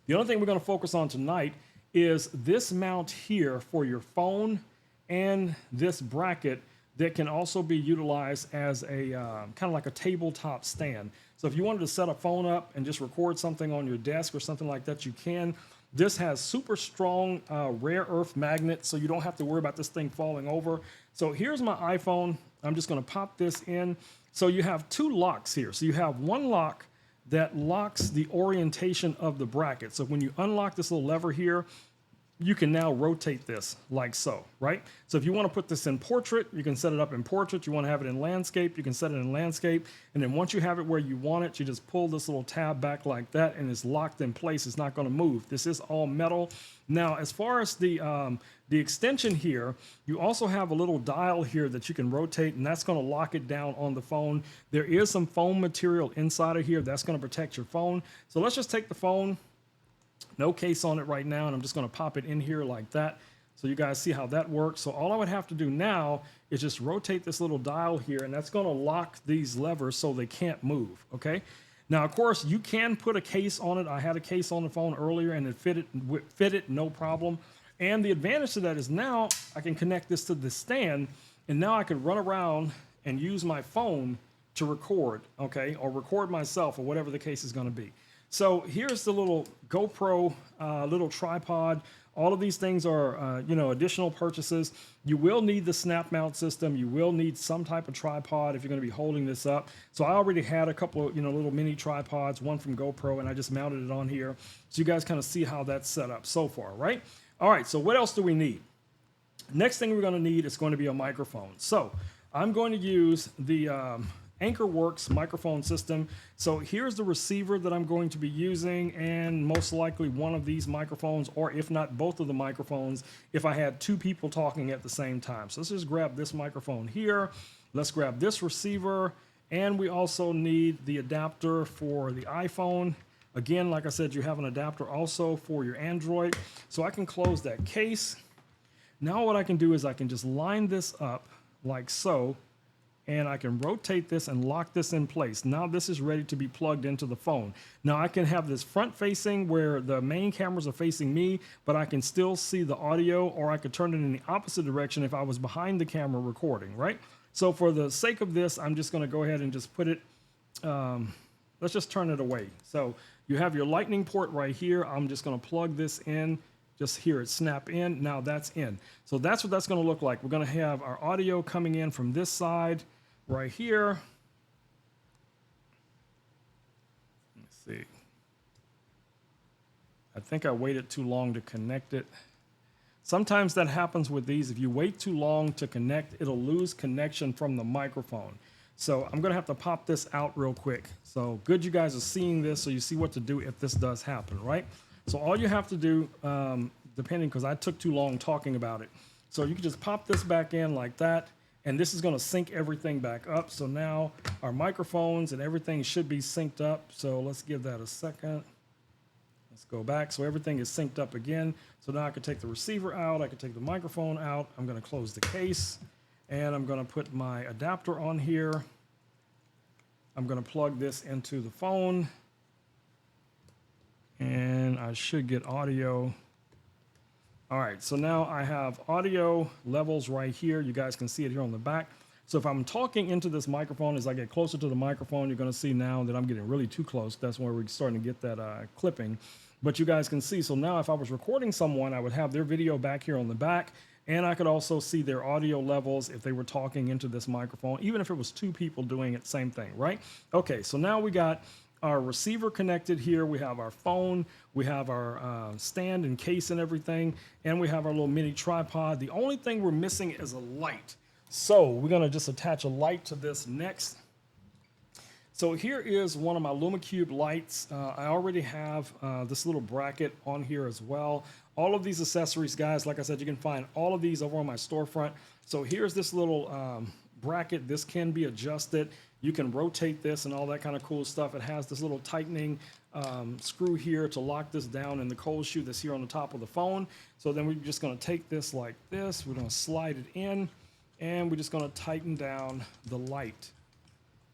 The only thing we're going to focus on tonight is this mount here for your phone, and this bracket that can also be utilized as a kind of like a tabletop stand. So if you wanted to set a phone up and just record something on your desk or something like that, you can. This has super strong rare earth magnets, so you don't have to worry about this thing falling over. So here's my iPhone. I'm just going to pop this in. So you have 2 locks here. So you have one lock that locks the orientation of the bracket. So when you unlock this little lever here, you can now rotate this like so, right? So if you want to put this in portrait, you can set it up in portrait. You want to have it in landscape, you can set it in landscape. And then once you have it where you want it, you just pull this little tab back like that, and it's locked in place. It's not going to move. This is all metal. Now, as far as the extension here, you also have a little dial here that you can rotate, and that's going to lock it down on the phone. There is some foam material inside of here that's going to protect your phone. So let's just take the phone. No case on it right now, and I'm just going to pop it in here like that so you guys see how that works. So all I would have to do now is just rotate this little dial here, and that's going to lock these levers so they can't move, okay? Now, of course, you can put a case on it. I had a case on the phone earlier, and it fitted no problem. And the advantage to that is now I can connect this to the stand, and now I can run around and use my phone to record, okay, or record myself, or whatever the case is going to be. So here's the little GoPro little tripod. All of these things are, additional purchases. You will need the snap mount system. You will need some type of tripod if you're going to be holding this up. So I already had a couple of, little mini tripods, one from GoPro, and I just mounted it on here. So you guys kind of see how that's set up so far, right? All right, so what else do we need? Next thing we're going to need is going to be a microphone. So I'm going to use the AnchorWorks microphone system. So here's the receiver that I'm going to be using, and most likely one of these microphones, or if not both of the microphones, if I had 2 people talking at the same time. So let's just grab this microphone here. Let's grab this receiver, And we also need the adapter for the iPhone. Again, like I said, you have an adapter also for your Android. So I can close that case. Now what I can do is I can just line this up like so, and I can rotate this and lock this in place. Now this is ready to be plugged into the phone. Now I can have this front facing where the main cameras are facing me, but I can still see the audio, or I could turn it in the opposite direction if I was behind the camera recording, right? So for the sake of this, I'm just gonna go ahead and just put it, let's just turn it away. So you have your lightning port right here. I'm just gonna plug this in. Just hear it snap in. Now that's in. So that's what that's gonna look like. We're gonna have our audio coming in from this side right here. Let's see. I think I waited too long to connect it. Sometimes that happens with these. If you wait too long to connect, it'll lose connection from the microphone. So I'm gonna have to pop this out real quick. So good you guys are seeing this, so you see what to do if this does happen, right? So all you have to do, depending, because I took too long talking about it. So you can just pop this back in like that, and this is gonna sync everything back up. So now our microphones and everything should be synced up. So let's give that a second. Let's go back. So everything is synced up again. So now I can take the receiver out, I can take the microphone out. I'm gonna close the case, and I'm gonna put my adapter on here. I'm gonna plug this into the phone, and I should get audio. All right, so now I have audio levels right here. You guys can see it here on the back. So if I'm talking into this microphone, as I get closer to the microphone, you're gonna see now that I'm getting really too close. That's where we're starting to get that clipping. But you guys can see, so now if I was recording someone, I would have their video back here on the back, and I could also see their audio levels if they were talking into this microphone, even if it was two people doing it, same thing, right? Okay, so now we got our receiver connected here. We have our phone, we have our stand and case and everything, and we have our little mini tripod. The only thing we're missing is a light. So we're gonna just attach a light to this next. So here is one of my LumaCube lights. I already have this little bracket on here as well. All of these accessories, guys, like I said, you can find all of these over on my storefront. So here's this little bracket. This can be adjusted. You can rotate this and all that kind of cool stuff. It has this little tightening screw here to lock this down in the cold shoe that's here on the top of the phone. So then we're just gonna take this like this. We're gonna slide it in, and we're just gonna tighten down the light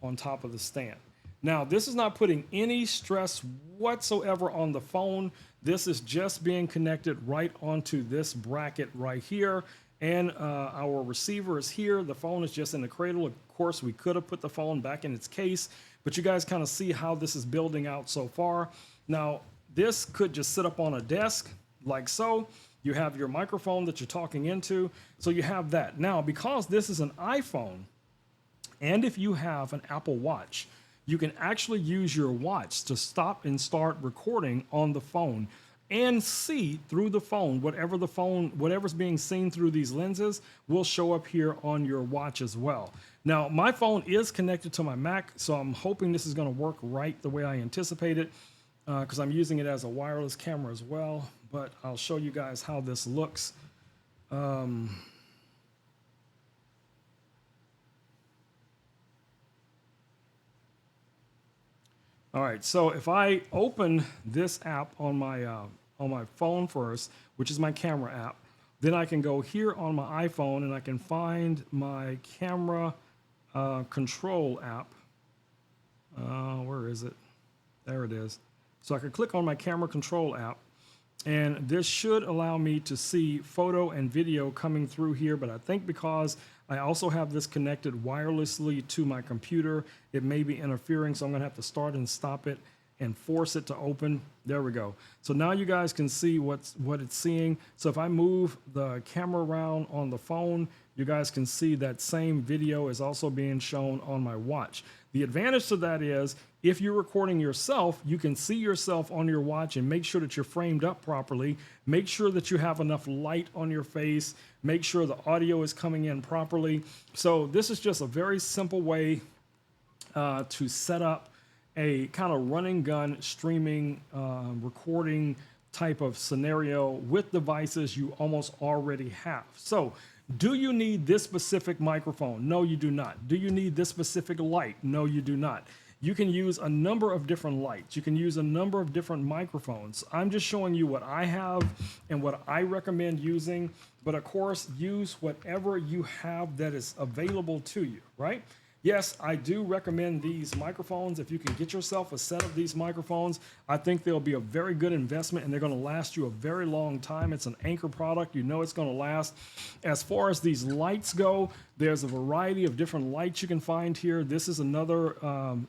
on top of the stand. Now, this is not putting any stress whatsoever on the phone. This is just being connected right onto this bracket right here. And our receiver is here. The phone is just in the cradle. Of course, we could have put the phone back in its case, but you guys kind of see how this is building out so far. Now, this could just sit up on a desk like so. You have your microphone that you're talking into. So you have that. Now, because this is an iPhone, and if you have an Apple Watch, you can actually use your watch to stop and start recording on the phone and see through the phone, whatever's being seen through these lenses will show up here on your watch as well. Now, my phone is connected to my Mac, so I'm hoping this is gonna work right the way I anticipated, because I'm using it as a wireless camera as well, but I'll show you guys how this looks. All right, so if I open this app on my phone first, which is my camera app, then I can go here on my iPhone and I can find my camera control app. Where is it? There it is. So I can click on my camera control app, and this should allow me to see photo and video coming through here, but I think because I also have this connected wirelessly to my computer, it may be interfering, so I'm gonna have to start and stop it and force it to open. There we go. So now you guys can see what it's seeing. So if I move the camera around on the phone, you guys can see that same video is also being shown on my watch. The advantage to that is if you're recording yourself, you can see yourself on your watch and make sure that you're framed up properly. Make sure that you have enough light on your face. Make sure the audio is coming in properly. So this is just a very simple way to set up a kind of run and gun streaming recording type of scenario with devices you almost already have. So Do you need this specific microphone? No, you do not. Do you need this specific light? No, you do not. You can use a number of different lights. You can use a number of different microphones. I'm just showing you what I have and what I recommend using. But of course, use whatever you have that is available to you, right? Yes, I do recommend these microphones. If you can get yourself a set of these microphones, I think they'll be a very good investment and they're going to last you a very long time. It's an Anker product. You know it's going to last. As far as these lights go, there's a variety of different lights you can find here. This is another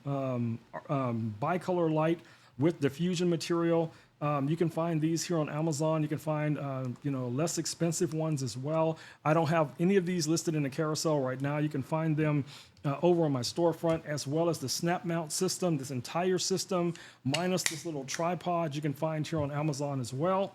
bicolor light with diffusion material. You can find these here on Amazon. You can find, less expensive ones as well. I don't have any of these listed in the carousel right now. You can find them over on my storefront, as well as the snap mount system, this entire system, minus this little tripod you can find here on Amazon as well.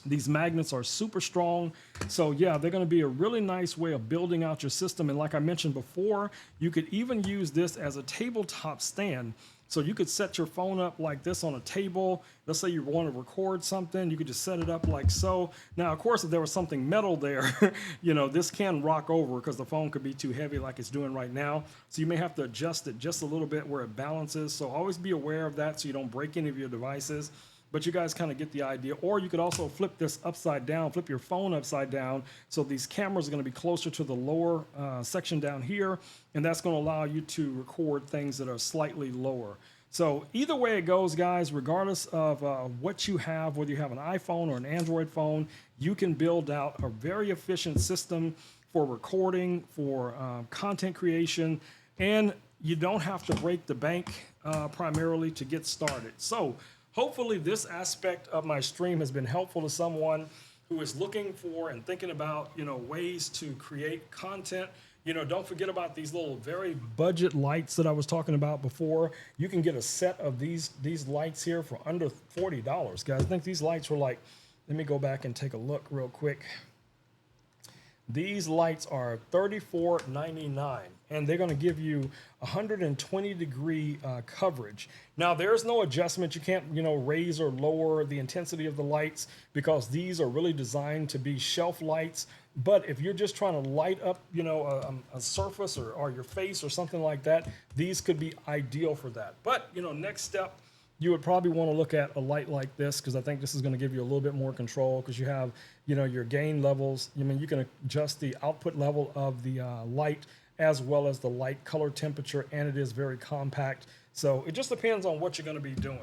These magnets are super strong. So yeah, they're going to be a really nice way of building out your system. And like I mentioned before, you could even use this as a tabletop stand. So you could set your phone up like this on a table. Let's say you want to record something, you could just set it up like so. Now, of course, if there was something metal there, this can rock over because the phone could be too heavy like it's doing right now. So you may have to adjust it just a little bit where it balances. So always be aware of that so you don't break any of your devices. But you guys kind of get the idea. Or you could also flip this upside down, flip your phone upside down. So these cameras are going to be closer to the lower section down here. And that's going to allow you to record things that are slightly lower. So either way it goes, guys, regardless of what you have, whether you have an iPhone or an Android phone, you can build out a very efficient system for recording, for content creation, and you don't have to break the bank primarily to get started. So hopefully this aspect of my stream has been helpful to someone who is looking for and thinking about, ways to create content. Don't forget about these little very budget lights that I was talking about before. You can get a set of these lights here for under $40, guys. I think these lights were like, let me go back and take a look real quick. These lights are $34.99, and they're going to give you 120 degree coverage. Now, there's no adjustment. You can't, raise or lower the intensity of the lights because these are really designed to be shelf lights. But if you're just trying to light up, a surface or your face or something like that, these could be ideal for that. But, next step, you would probably want to look at a light like this because I think this is going to give you a little bit more control because you have, your gain levels. You can adjust the output level of the light as well as the light color temperature, and it is very compact. So it just depends on what you're going to be doing.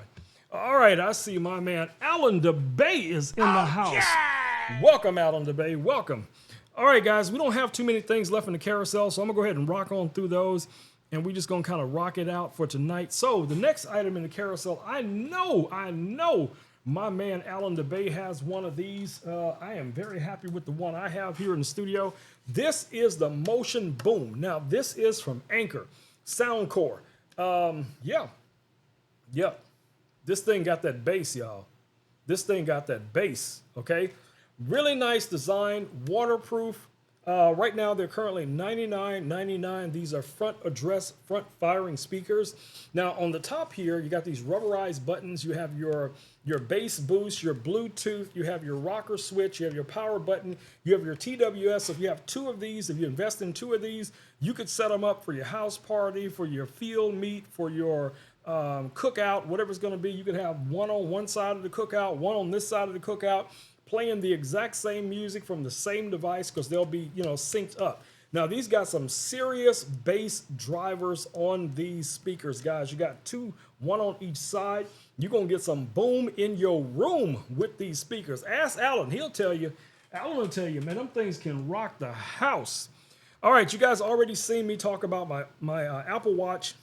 All right, I see my man Alan DeBay is in the house. Yeah! Welcome, Alan DeBay. Welcome. All right, guys, we don't have too many things left in the carousel, so I'm going to go ahead and rock on through those. And we're just going to kind of rock it out for tonight. So the next item in the carousel, I know my man Alan DeBay has one of these. I am very happy with the one I have here in the studio. This is the Motion Boom. Now, this is from Anker Soundcore. Yeah. This thing got that bass, y'all. This thing got that bass, okay? Really nice design, waterproof. Right now, they're currently $99.99. These are front firing speakers. Now, on the top here, you got these rubberized buttons. You have your bass boost, your Bluetooth, you have your rocker switch, you have your power button, you have your TWS. So if you have two of these, if you invest in two of these, you could set them up for your house party, for your field meet, for your cookout, whatever it's going to be. You could have one on one side of the cookout, one on this side of the cookout, playing the exact same music from the same device because they'll be, synced up. Now, these got some serious bass drivers on these speakers, guys. You got two, one on each side. You're going to get some boom in your room with these speakers. Ask Alan. He'll tell you. Alan will tell you, man, them things can rock the house. All right, you guys already seen me talk about my Apple Watch.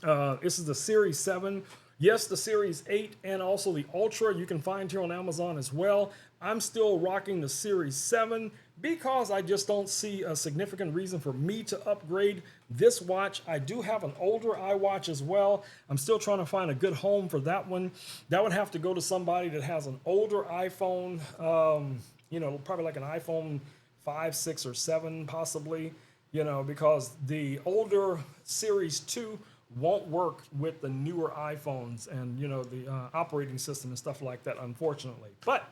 This is the Series 7. Yes, the Series 8 and also the Ultra you can find here on Amazon as well. I'm still rocking the Series 7 because I just don't see a significant reason for me to upgrade this watch. I do have an older iWatch as well. I'm still trying to find a good home for that one. That would have to go to somebody that has an older iPhone, probably like an iPhone 5, 6, or 7 possibly, because the older Series 2 won't work with the newer iPhones and, the operating system and stuff like that, unfortunately. But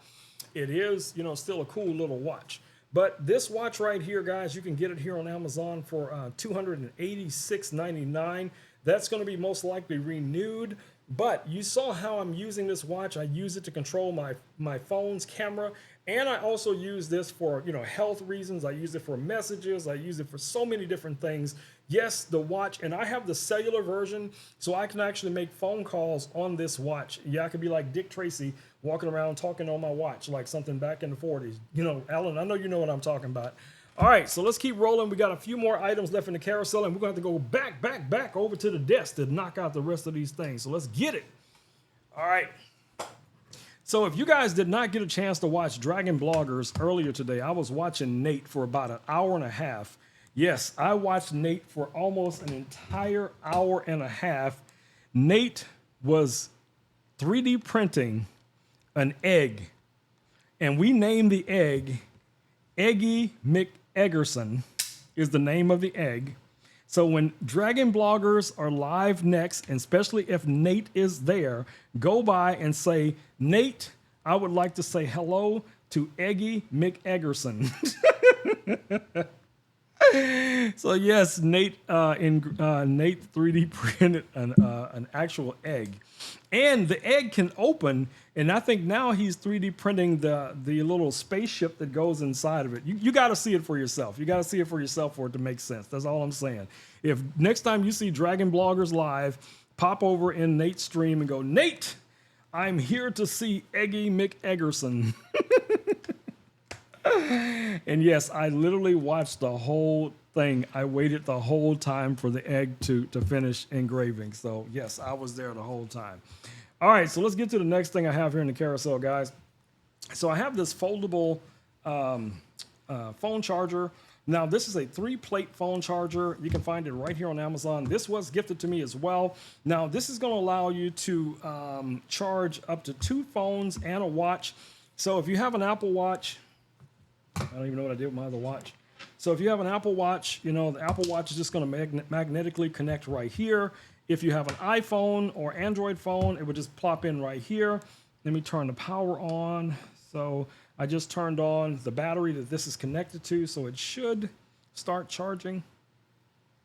it is, still a cool little watch. But this watch right here, guys, you can get it here on Amazon for $286.99. That's going to be most likely renewed. But you saw how I'm using this watch. I use it to control my phone's camera, and I also use this for, you know, health reasons. I use it for messages. I use it for so many different things. Yes, the watch, and I have the cellular version, so I can actually make phone calls on this watch. Yeah, I could be like Dick Tracy walking around talking on my watch, like something back in the 40s. You know, Alan, I know you know what I'm talking about. All right, so let's keep rolling. We got a few more items left in the carousel, and we're going to have to go back over to the desk to knock out the rest of these things. So let's get it. All right. So if you guys did not get a chance to watch Dragon Bloggers earlier today, I was watching Nate for about an hour and a half. Yes, I watched Nate for almost an entire hour and a half. Nate was 3D printing an egg, and we named the egg Eggy McEggerson is the name of the egg. So when Dragon Bloggers are live next, and especially if Nate is there, go by and say, Nate, I would like to say hello to Eggy McEggerson. So yes, Nate Nate 3D printed an actual egg, and the egg can open. And I think now he's 3D printing the little spaceship that goes inside of it. You got to see it for yourself. You got to see it for yourself for it to make sense. That's all I'm saying. If next time you see Dragon Bloggers live, pop over in Nate's stream and go, Nate, I'm here to see Eggy McEggerson. And yes, I literally watched the whole thing. I waited the whole time for the egg to finish engraving. So yes, I was there the whole time. All right, so let's get to the next thing I have here in the carousel, guys. So I have this foldable phone charger. Now, this is a 3-plate phone charger. You can find it right here on Amazon. This was gifted to me as well. Now, this is going to allow you to charge up to 2 phones and a watch. So if you have an Apple Watch, I don't even know what I did with my other watch. So if you have an Apple Watch, you know, the Apple Watch is just going to magnetically connect right here. If you have an iPhone or Android phone, it would just plop in right here. Let me turn the power on. So I just turned on the battery that this is connected to, so it should start charging.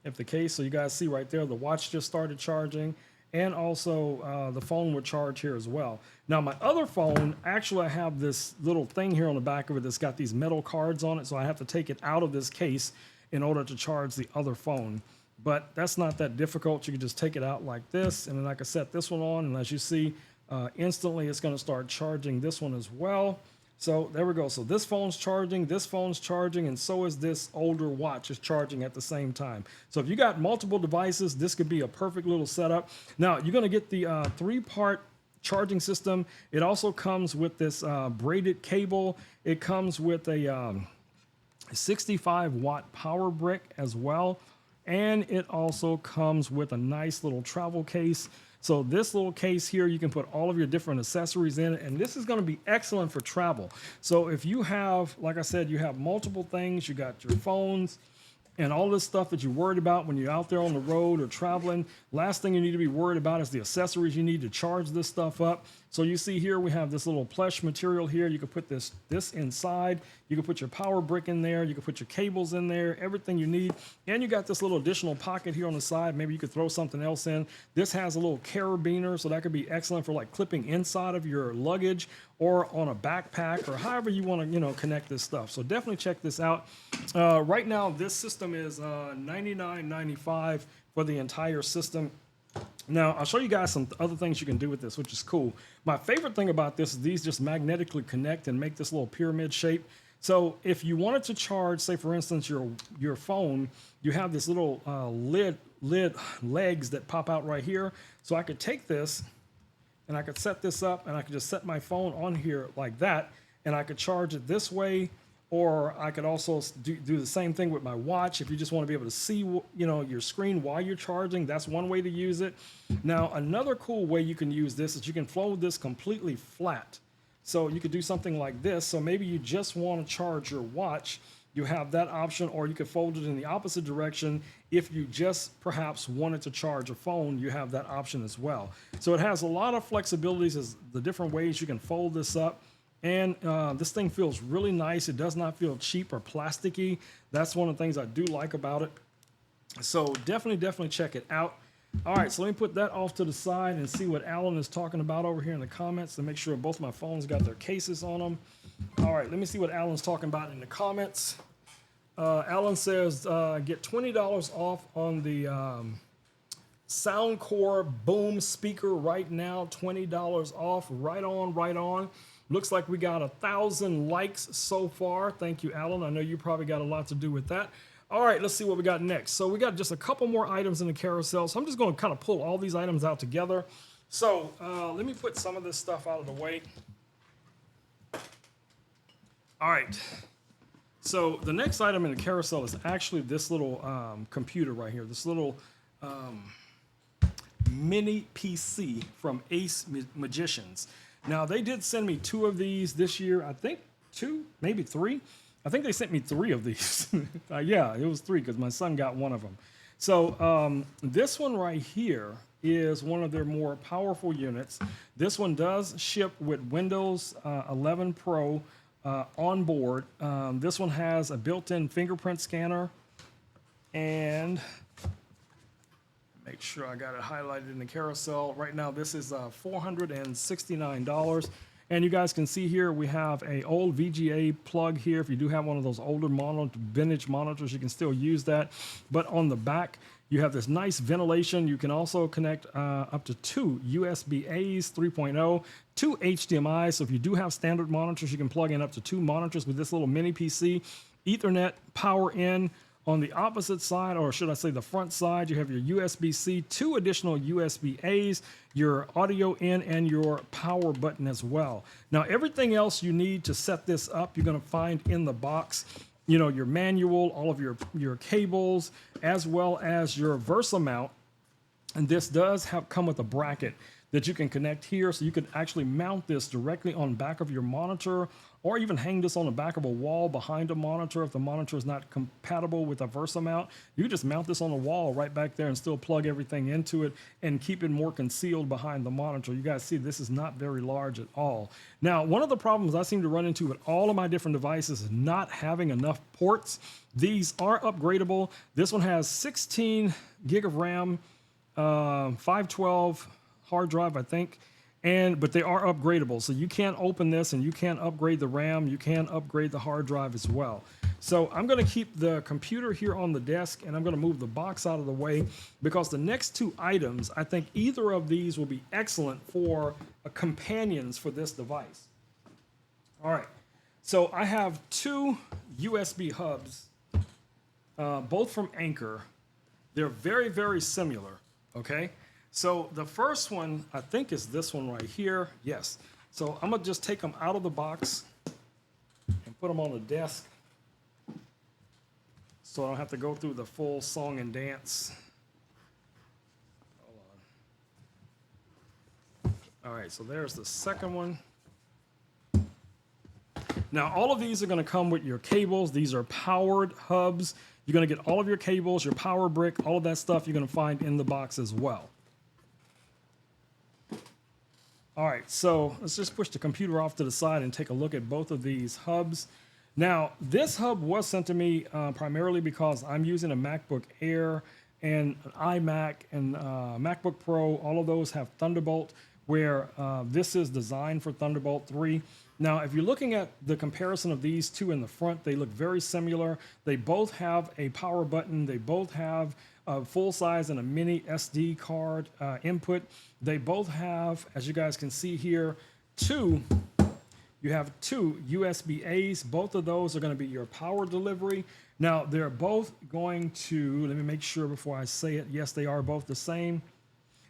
If the case, so you guys see right there, the watch just started charging, and also the phone would charge here as well. Now my other phone, actually I have this little thing here on the back of it that's got these metal cards on it, so I have to take it out of this case in order to charge the other phone. But that's not that difficult. You can just take it out like this, and then I can set this one on, and as you see, instantly it's going to start charging this one as well. So there we go. So this phone's charging, and so is this older watch is charging at the same time. So if you got multiple devices, this could be a perfect little setup. Now you're going to get the 3-part charging system. It also comes with this braided cable. It comes with a 65-watt power brick as well. And it also comes with a nice little travel case. So this little case here, you can put all of your different accessories in it, and this is going to be excellent for travel. So if you have, like I said, you have multiple things, you got your phones and all this stuff that you're worried about when you're out there on the road or traveling, last thing you need to be worried about is the accessories you need to charge this stuff up. So you see here, we have this little plush material here. You can put this inside. You can put your power brick in there. You can put your cables in there, everything you need. And you got this little additional pocket here on the side. Maybe you could throw something else in. This has a little carabiner, so that could be excellent for like clipping inside of your luggage or on a backpack or however you want to, you know, connect this stuff. So definitely check this out. Right now, this system is $99.95 for the entire system. Now, I'll show you guys some other things you can do with this, which is cool. My favorite thing about this is these just magnetically connect and make this little pyramid shape. So if you wanted to charge, say for instance, your phone, you have this little lid legs that pop out right here. So I could take this and I could set this up and I could just set my phone on here like that, and I could charge it this way. Or I could also do the same thing with my watch. If you just want to be able to see, you know, your screen while you're charging, that's one way to use it. Now, another cool way you can use this is you can fold this completely flat. So you could do something like this. So maybe you just want to charge your watch. You have that option, or you could fold it in the opposite direction. If you just perhaps wanted to charge a phone, you have that option as well. So it has a lot of flexibilities as the different ways you can fold this up. And this thing feels really nice. It does not feel cheap or plasticky. That's one of the things I do like about it. So definitely check it out. All right, so let me put that off to the side and see what Alan is talking about over here in the comments to make sure both my phones got their cases on them. All right, let me see what Alan's talking about in the comments. Alan says, get $20 off on the Soundcore Boom speaker right now, $20 off, right on. Looks like we got 1,000 likes so far. Thank you, Alan. I know you probably got a lot to do with that. All right, let's see what we got next. So we got just a couple more items in the carousel. So I'm just going to kind of pull all these items out together. So let me put some of this stuff out of the way. All right. So the next item in the carousel is actually this little computer right here, this little mini PC from Ace Magicians. Now, they did send me 2 of these this year. I think 2, maybe 3. I think they sent me 3 of these. Yeah, it was 3 because my son got one of them. So this one right here is one of their more powerful units. This one does ship with Windows 11 Pro on board. This one has a built-in fingerprint scanner, and make sure I got it highlighted in the carousel. Right now, this is $469. And you guys can see here, we have a old VGA plug here. If you do have one of those older vintage monitors, you can still use that. But on the back, you have this nice ventilation. You can also connect up to 2 USB-A's 3.0, 2 HDMI. So if you do have standard monitors, you can plug in up to 2 monitors with this little mini PC. Ethernet power in. On the opposite side, or should I say the front side, you have your USB-C, 2 additional USB-A's, your audio in, and your power button as well. Now, everything else you need to set this up, you're going to find in the box. You know, your manual, all of your cables, as well as your Versa mount. And this does come with a bracket that you can connect here, so you can actually mount this directly on the back of your monitor, or even hang this on the back of a wall behind a monitor if the monitor is not compatible with a Versa mount. You can just mount this on the wall right back there and still plug everything into it and keep it more concealed behind the monitor. You guys see this is not very large at all. Now, one of the problems I seem to run into with all of my different devices is not having enough ports. These are upgradable. This one has 16 gig of RAM, 512 hard drive, I think. But they are upgradable. So you can open this and you can upgrade the RAM. You can upgrade the hard drive as well. So I'm going to keep the computer here on the desk, and I'm going to move the box out of the way because the next 2 items, I think either of these will be excellent for companions for this device. All right. So I have 2 USB hubs, both from Anker. They're very similar. Okay. So the first one, I think, is this one right here. Yes. So I'm going to just take them out of the box and put them on the desk so I don't have to go through the full song and dance. Hold on. All right, so there's the second one. Now, all of these are going to come with your cables. These are powered hubs. You're going to get all of your cables, your power brick, all of that stuff you're going to find in the box as well. All right, so let's just push the computer off to the side and take a look at both of these hubs. Now, this hub was sent to me primarily because I'm using a MacBook Air and an iMac and MacBook Pro. All of those have Thunderbolt, where this is designed for Thunderbolt 3. Now, if you're looking at the comparison of these 2 in the front, they look very similar. They both have a power button. They both have a full size and a mini SD card input. They both have, as you guys can see here, 2 USB-A's. Both of those are going to be your power delivery. Now, they're both going to, let me make sure before I say it. Yes, they are both the same.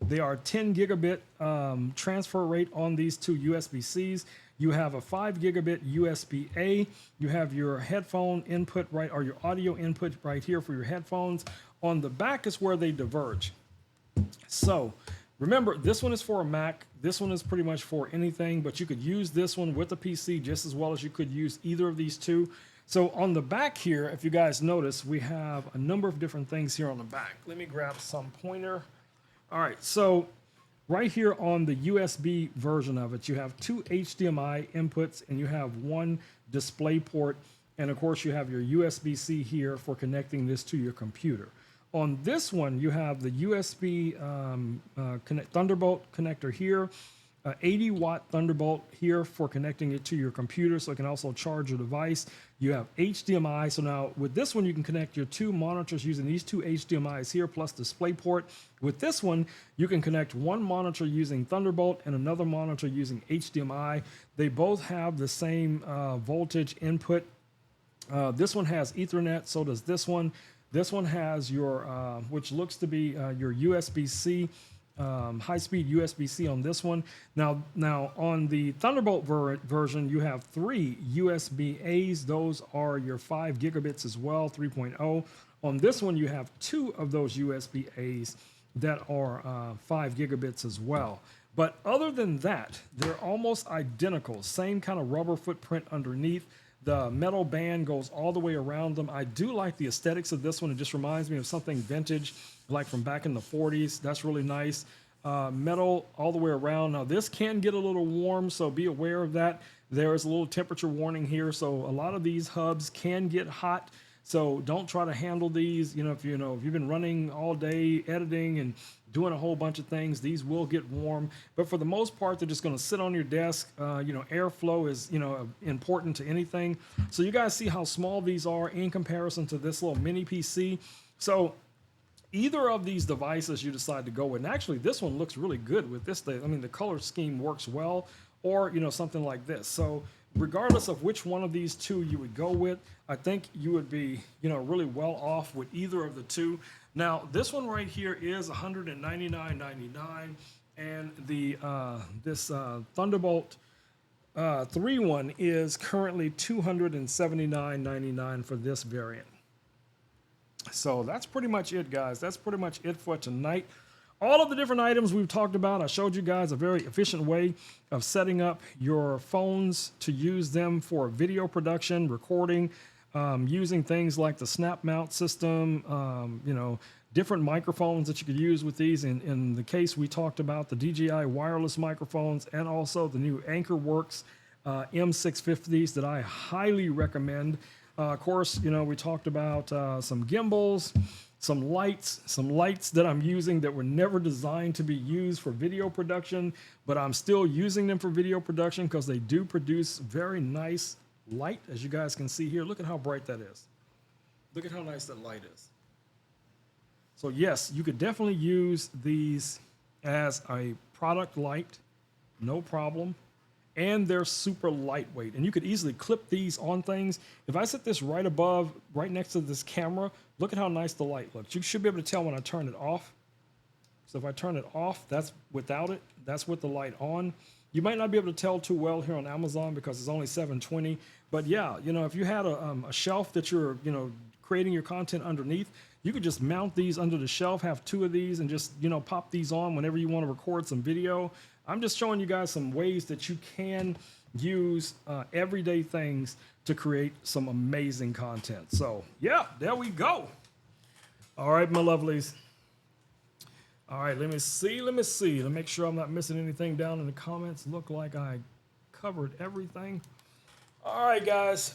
They are 10 gigabit transfer rate on these 2 USB-Cs. You have a 5 gigabit USB-A. You have your headphone input right, or your audio input right here for your headphones. On the back is where they diverge. So remember, this one is for a Mac. This one is pretty much for anything, but you could use this one with a PC just as well as you could use either of these 2. So on the back here, if you guys notice, we have a number of different things here on the back. Let me grab some pointer. All right, so right here on the USB version of it, you have two HDMI inputs and you have one display port. And of course, you have your USB-C here for connecting this to your computer. On this one, you have the USB Thunderbolt connector here, 80-watt Thunderbolt here for connecting it to your computer so it can also charge your device. You have HDMI. So now with this one, you can connect your two monitors using these two HDMIs here plus DisplayPort. With this one, you can connect one monitor using Thunderbolt and another monitor using HDMI. They both have the same voltage input. This one has Ethernet, so does this one. This one has your, which looks to be your USB-C, high-speed USB-C on this one. Now on the Thunderbolt version, you have three USB-As. Those are your 5 gigabits as well, 3.0. On this one, you have two of those USB-As that are 5 gigabits as well. But other than that, they're almost identical. Same kind of rubber footprint underneath. The metal band goes all the way around them. I do like the aesthetics of this one. It just reminds me of something vintage, like from back in the 40s. That's really nice. Metal all the way around. Now, this can get a little warm, so be aware of that. There is a little temperature warning here, so a lot of these hubs can get hot. So don't try to handle these. If you've been running all day editing and doing a whole bunch of things, these will get warm. But for the most part, they're just going to sit on your desk. Airflow is important to anything. So you guys see how small these are in comparison to this little mini PC. So either of these devices you decide to go with, and actually this one looks really good with this thing. I mean, the color scheme works well, or something like this. So regardless of which one of these two you would go with, I think you would be, really well off with either of the two. Now, this one right here is $199.99, and the this Thunderbolt 3 one is currently $279.99 for this variant. So that's pretty much it, guys. That's pretty much it for tonight. All of the different items we've talked about, I showed you guys a very efficient way of setting up your phones to use them for video production, recording, using things like the snap mount system, different microphones that you could use with these. In the case we talked about, the DJI wireless microphones and also the new AnchorWorks M650s that I highly recommend. Of course, we talked about some gimbals, some lights that I'm using that were never designed to be used for video production, but I'm still using them for video production because they do produce very nice light, as you guys can see here. Look at how bright that is. Look at how nice that light is. So yes, you could definitely use these as a product light, no problem. And they're super lightweight, and you could easily clip these on things. If I set this right next to this camera, look at how nice the light looks. You should be able to tell when I turn it off. So if I turn it off, that's without it. That's with the light on. You might not be able to tell too well here on Amazon because it's only $720. But yeah, if you had a shelf that you're, creating your content underneath, you could just mount these under the shelf, have two of these, and just, pop these on whenever you want to record some video. I'm just showing you guys some ways that you can use everyday things to create some amazing content. So yeah, there we go. All right, my lovelies. All right, let me see. Let me make sure I'm not missing anything down in the comments. Look like I covered everything. All right, guys.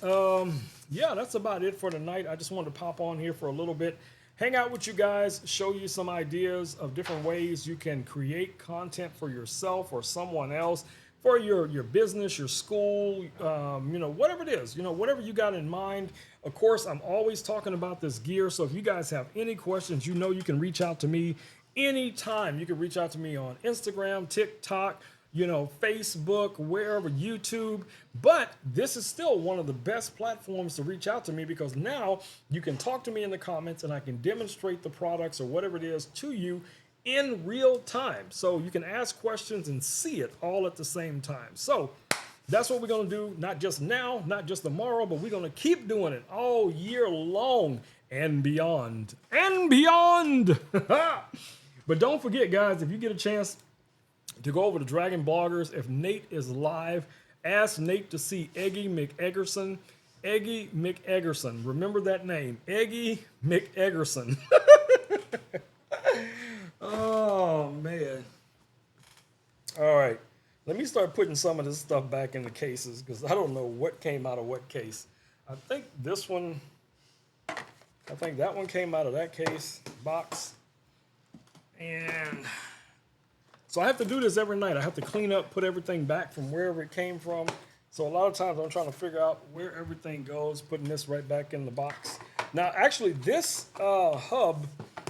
Yeah, that's about it for tonight. I just wanted to pop on here for a little bit, hang out with you guys, show you some ideas of different ways you can create content for yourself or someone else, for your business, your school, whatever it is, whatever you got in mind. Of course, I'm always talking about this gear. So if you guys have any questions, you can reach out to me anytime. You can reach out to me on Instagram, TikTok, Facebook, wherever, YouTube. But this is still one of the best platforms to reach out to me because now you can talk to me in the comments and I can demonstrate the products or whatever it is to you in real time. So you can ask questions and see it all at the same time. So that's what we're going to do, not just now, not just tomorrow, but we're going to keep doing it all year long and beyond. And beyond! But don't forget, guys, if you get a chance to go over to Dragon Bloggers, if Nate is live, ask Nate to see Eggy McEggerson. Eggy McEggerson. Remember that name, Eggy McEggerson. Oh, man. All right. Let me start putting some of this stuff back in the cases because I don't know what came out of what case. I think this one, I think that one came out of that case box. And so I have to do this every night. I have to clean up, put everything back from wherever it came from. So a lot of times I'm trying to figure out where everything goes, putting this right back in the box. Now, actually, this hub,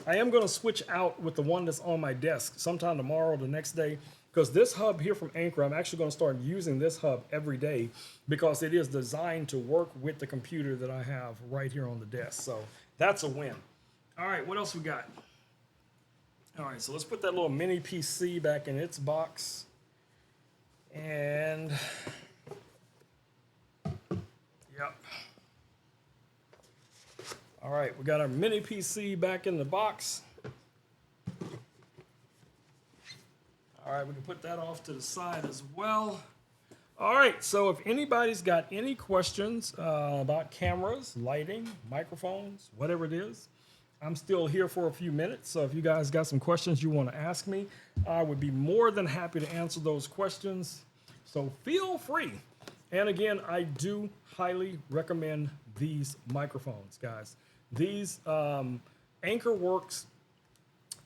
I am going to switch out with the one that's on my desk sometime tomorrow or the next day. Because this hub here from Anker, I'm actually going to start using this hub every day because it is designed to work with the computer that I have right here on the desk. So that's a win. All right, what else we got? All right, so let's put that little mini PC back in its box. And, yep. All right, we got our mini PC back in the box. All right, we can put that off to the side as well. All right, so if anybody's got any questions about cameras, lighting, microphones, whatever it is, I'm still here for a few minutes. So if you guys got some questions you want to ask me, I would be more than happy to answer those questions. So feel free. And again, I do highly recommend these microphones, guys. These AnkerWorks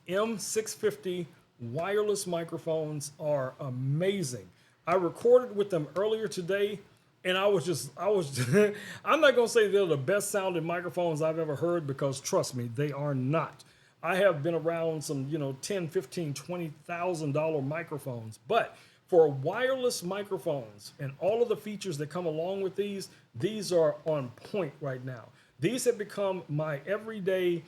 M650 wireless microphones are amazing. I recorded with them earlier today, and I was I'm not gonna say they're the best sounding microphones I've ever heard because trust me, they are not. I have been around some, $10, $15, $20,000 microphones, but for wireless microphones and all of the features that come along with these are on point right now. These have become my everyday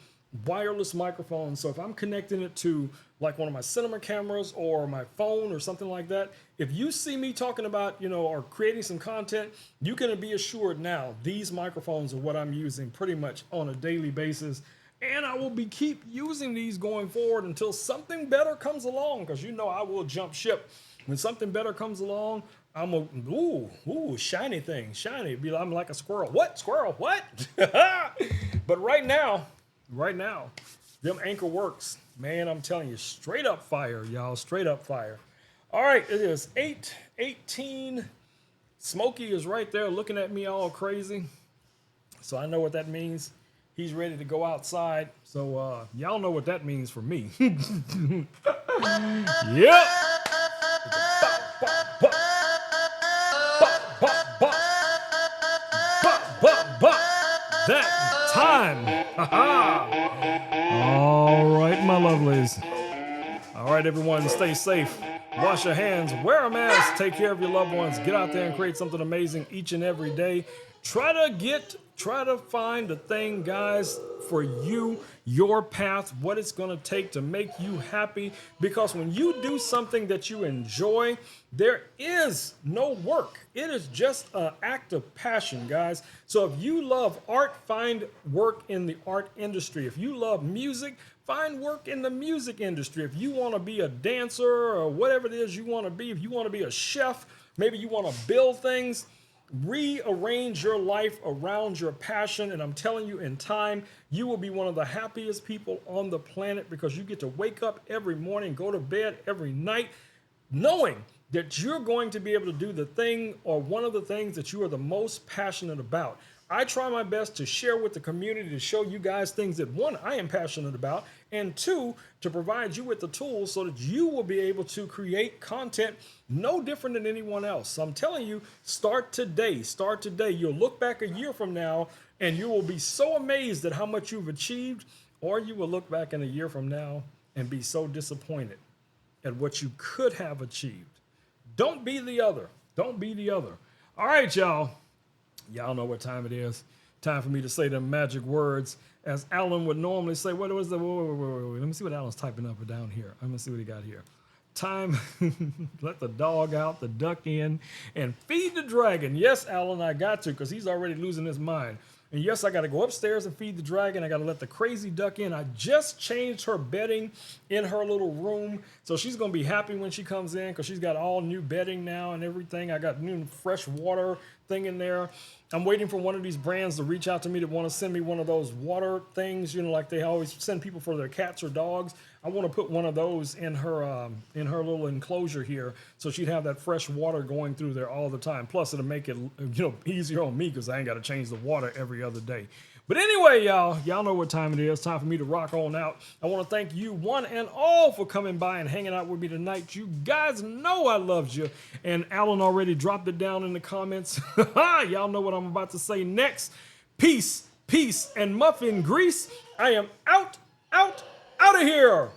wireless microphone. So if I'm connecting it to like one of my cinema cameras or my phone or something like that, if you see me talking about, or creating some content, you can be assured now these microphones are what I'm using pretty much on a daily basis. And I will keep using these going forward until something better comes along, because I will jump ship. When something better comes along, I'm shiny thing, shiny. I'm like a squirrel. What? Squirrel? What? But right now, them AnkerWorks, man, I'm telling you, straight up fire, y'all, straight up fire. All right, it is 8:18. Smokey is right there looking at me all crazy. So I know what that means. He's ready to go outside. So y'all know what that means for me. Yep. That time. All right, my lovelies. All right, everyone, stay safe. Wash your hands, wear a mask, take care of your loved ones, get out there and create something amazing each and every day. Try to find the thing, guys, for you, your path, what it's going to take to make you happy. Because when you do something that you enjoy, there is no work. It is just an act of passion, guys. So if you love art, find work in the art industry. If you love music, find work in the music industry. If you want to be a dancer or whatever it is you want to be, if you want to be a chef, maybe you want to build things, rearrange your life around your passion. And I'm telling you, in time, you will be one of the happiest people on the planet, because you get to wake up every morning, go to bed every night, knowing that you're going to be able to do the thing or one of the things that you are the most passionate about. I try my best to share with the community, to show you guys things that, one, I am passionate about, and two, to provide you with the tools so that you will be able to create content no different than anyone else. So I'm telling you, start today. Start today. You'll look back a year from now and you will be so amazed at how much you've achieved, or you will look back in a year from now and be so disappointed at what you could have achieved. Don't be the other. Don't be the other. All right, y'all. Y'all know what time it is. Time for me to say the magic words, as Alan would normally say. What was the? Wait. Let me see what Alan's typing up or down here. I'm gonna see what he got here. Time, let the dog out, the duck in, and feed the dragon. Yes, Alan, I got to, because he's already losing his mind. And yes, I got to go upstairs and feed the dragon. I got to let the crazy duck in. I just changed her bedding in her little room. So she's going to be happy when she comes in, because she's got all new bedding now and everything. I got new fresh water thing in there. I'm waiting for one of these brands to reach out to me that want to send me one of those water things, like they always send people for their cats or dogs. I want to put one of those in her little enclosure here, so she'd have that fresh water going through there all the time. Plus, it'll make it easier on me because I ain't got to change the water every other day. But anyway, y'all know what time it is. Time for me to rock on out. I want to thank you one and all for coming by and hanging out with me tonight. You guys know I loved you. And Alan already dropped it down in the comments. Y'all know what I'm about to say next. Peace, peace, and muffin grease. I am out of here.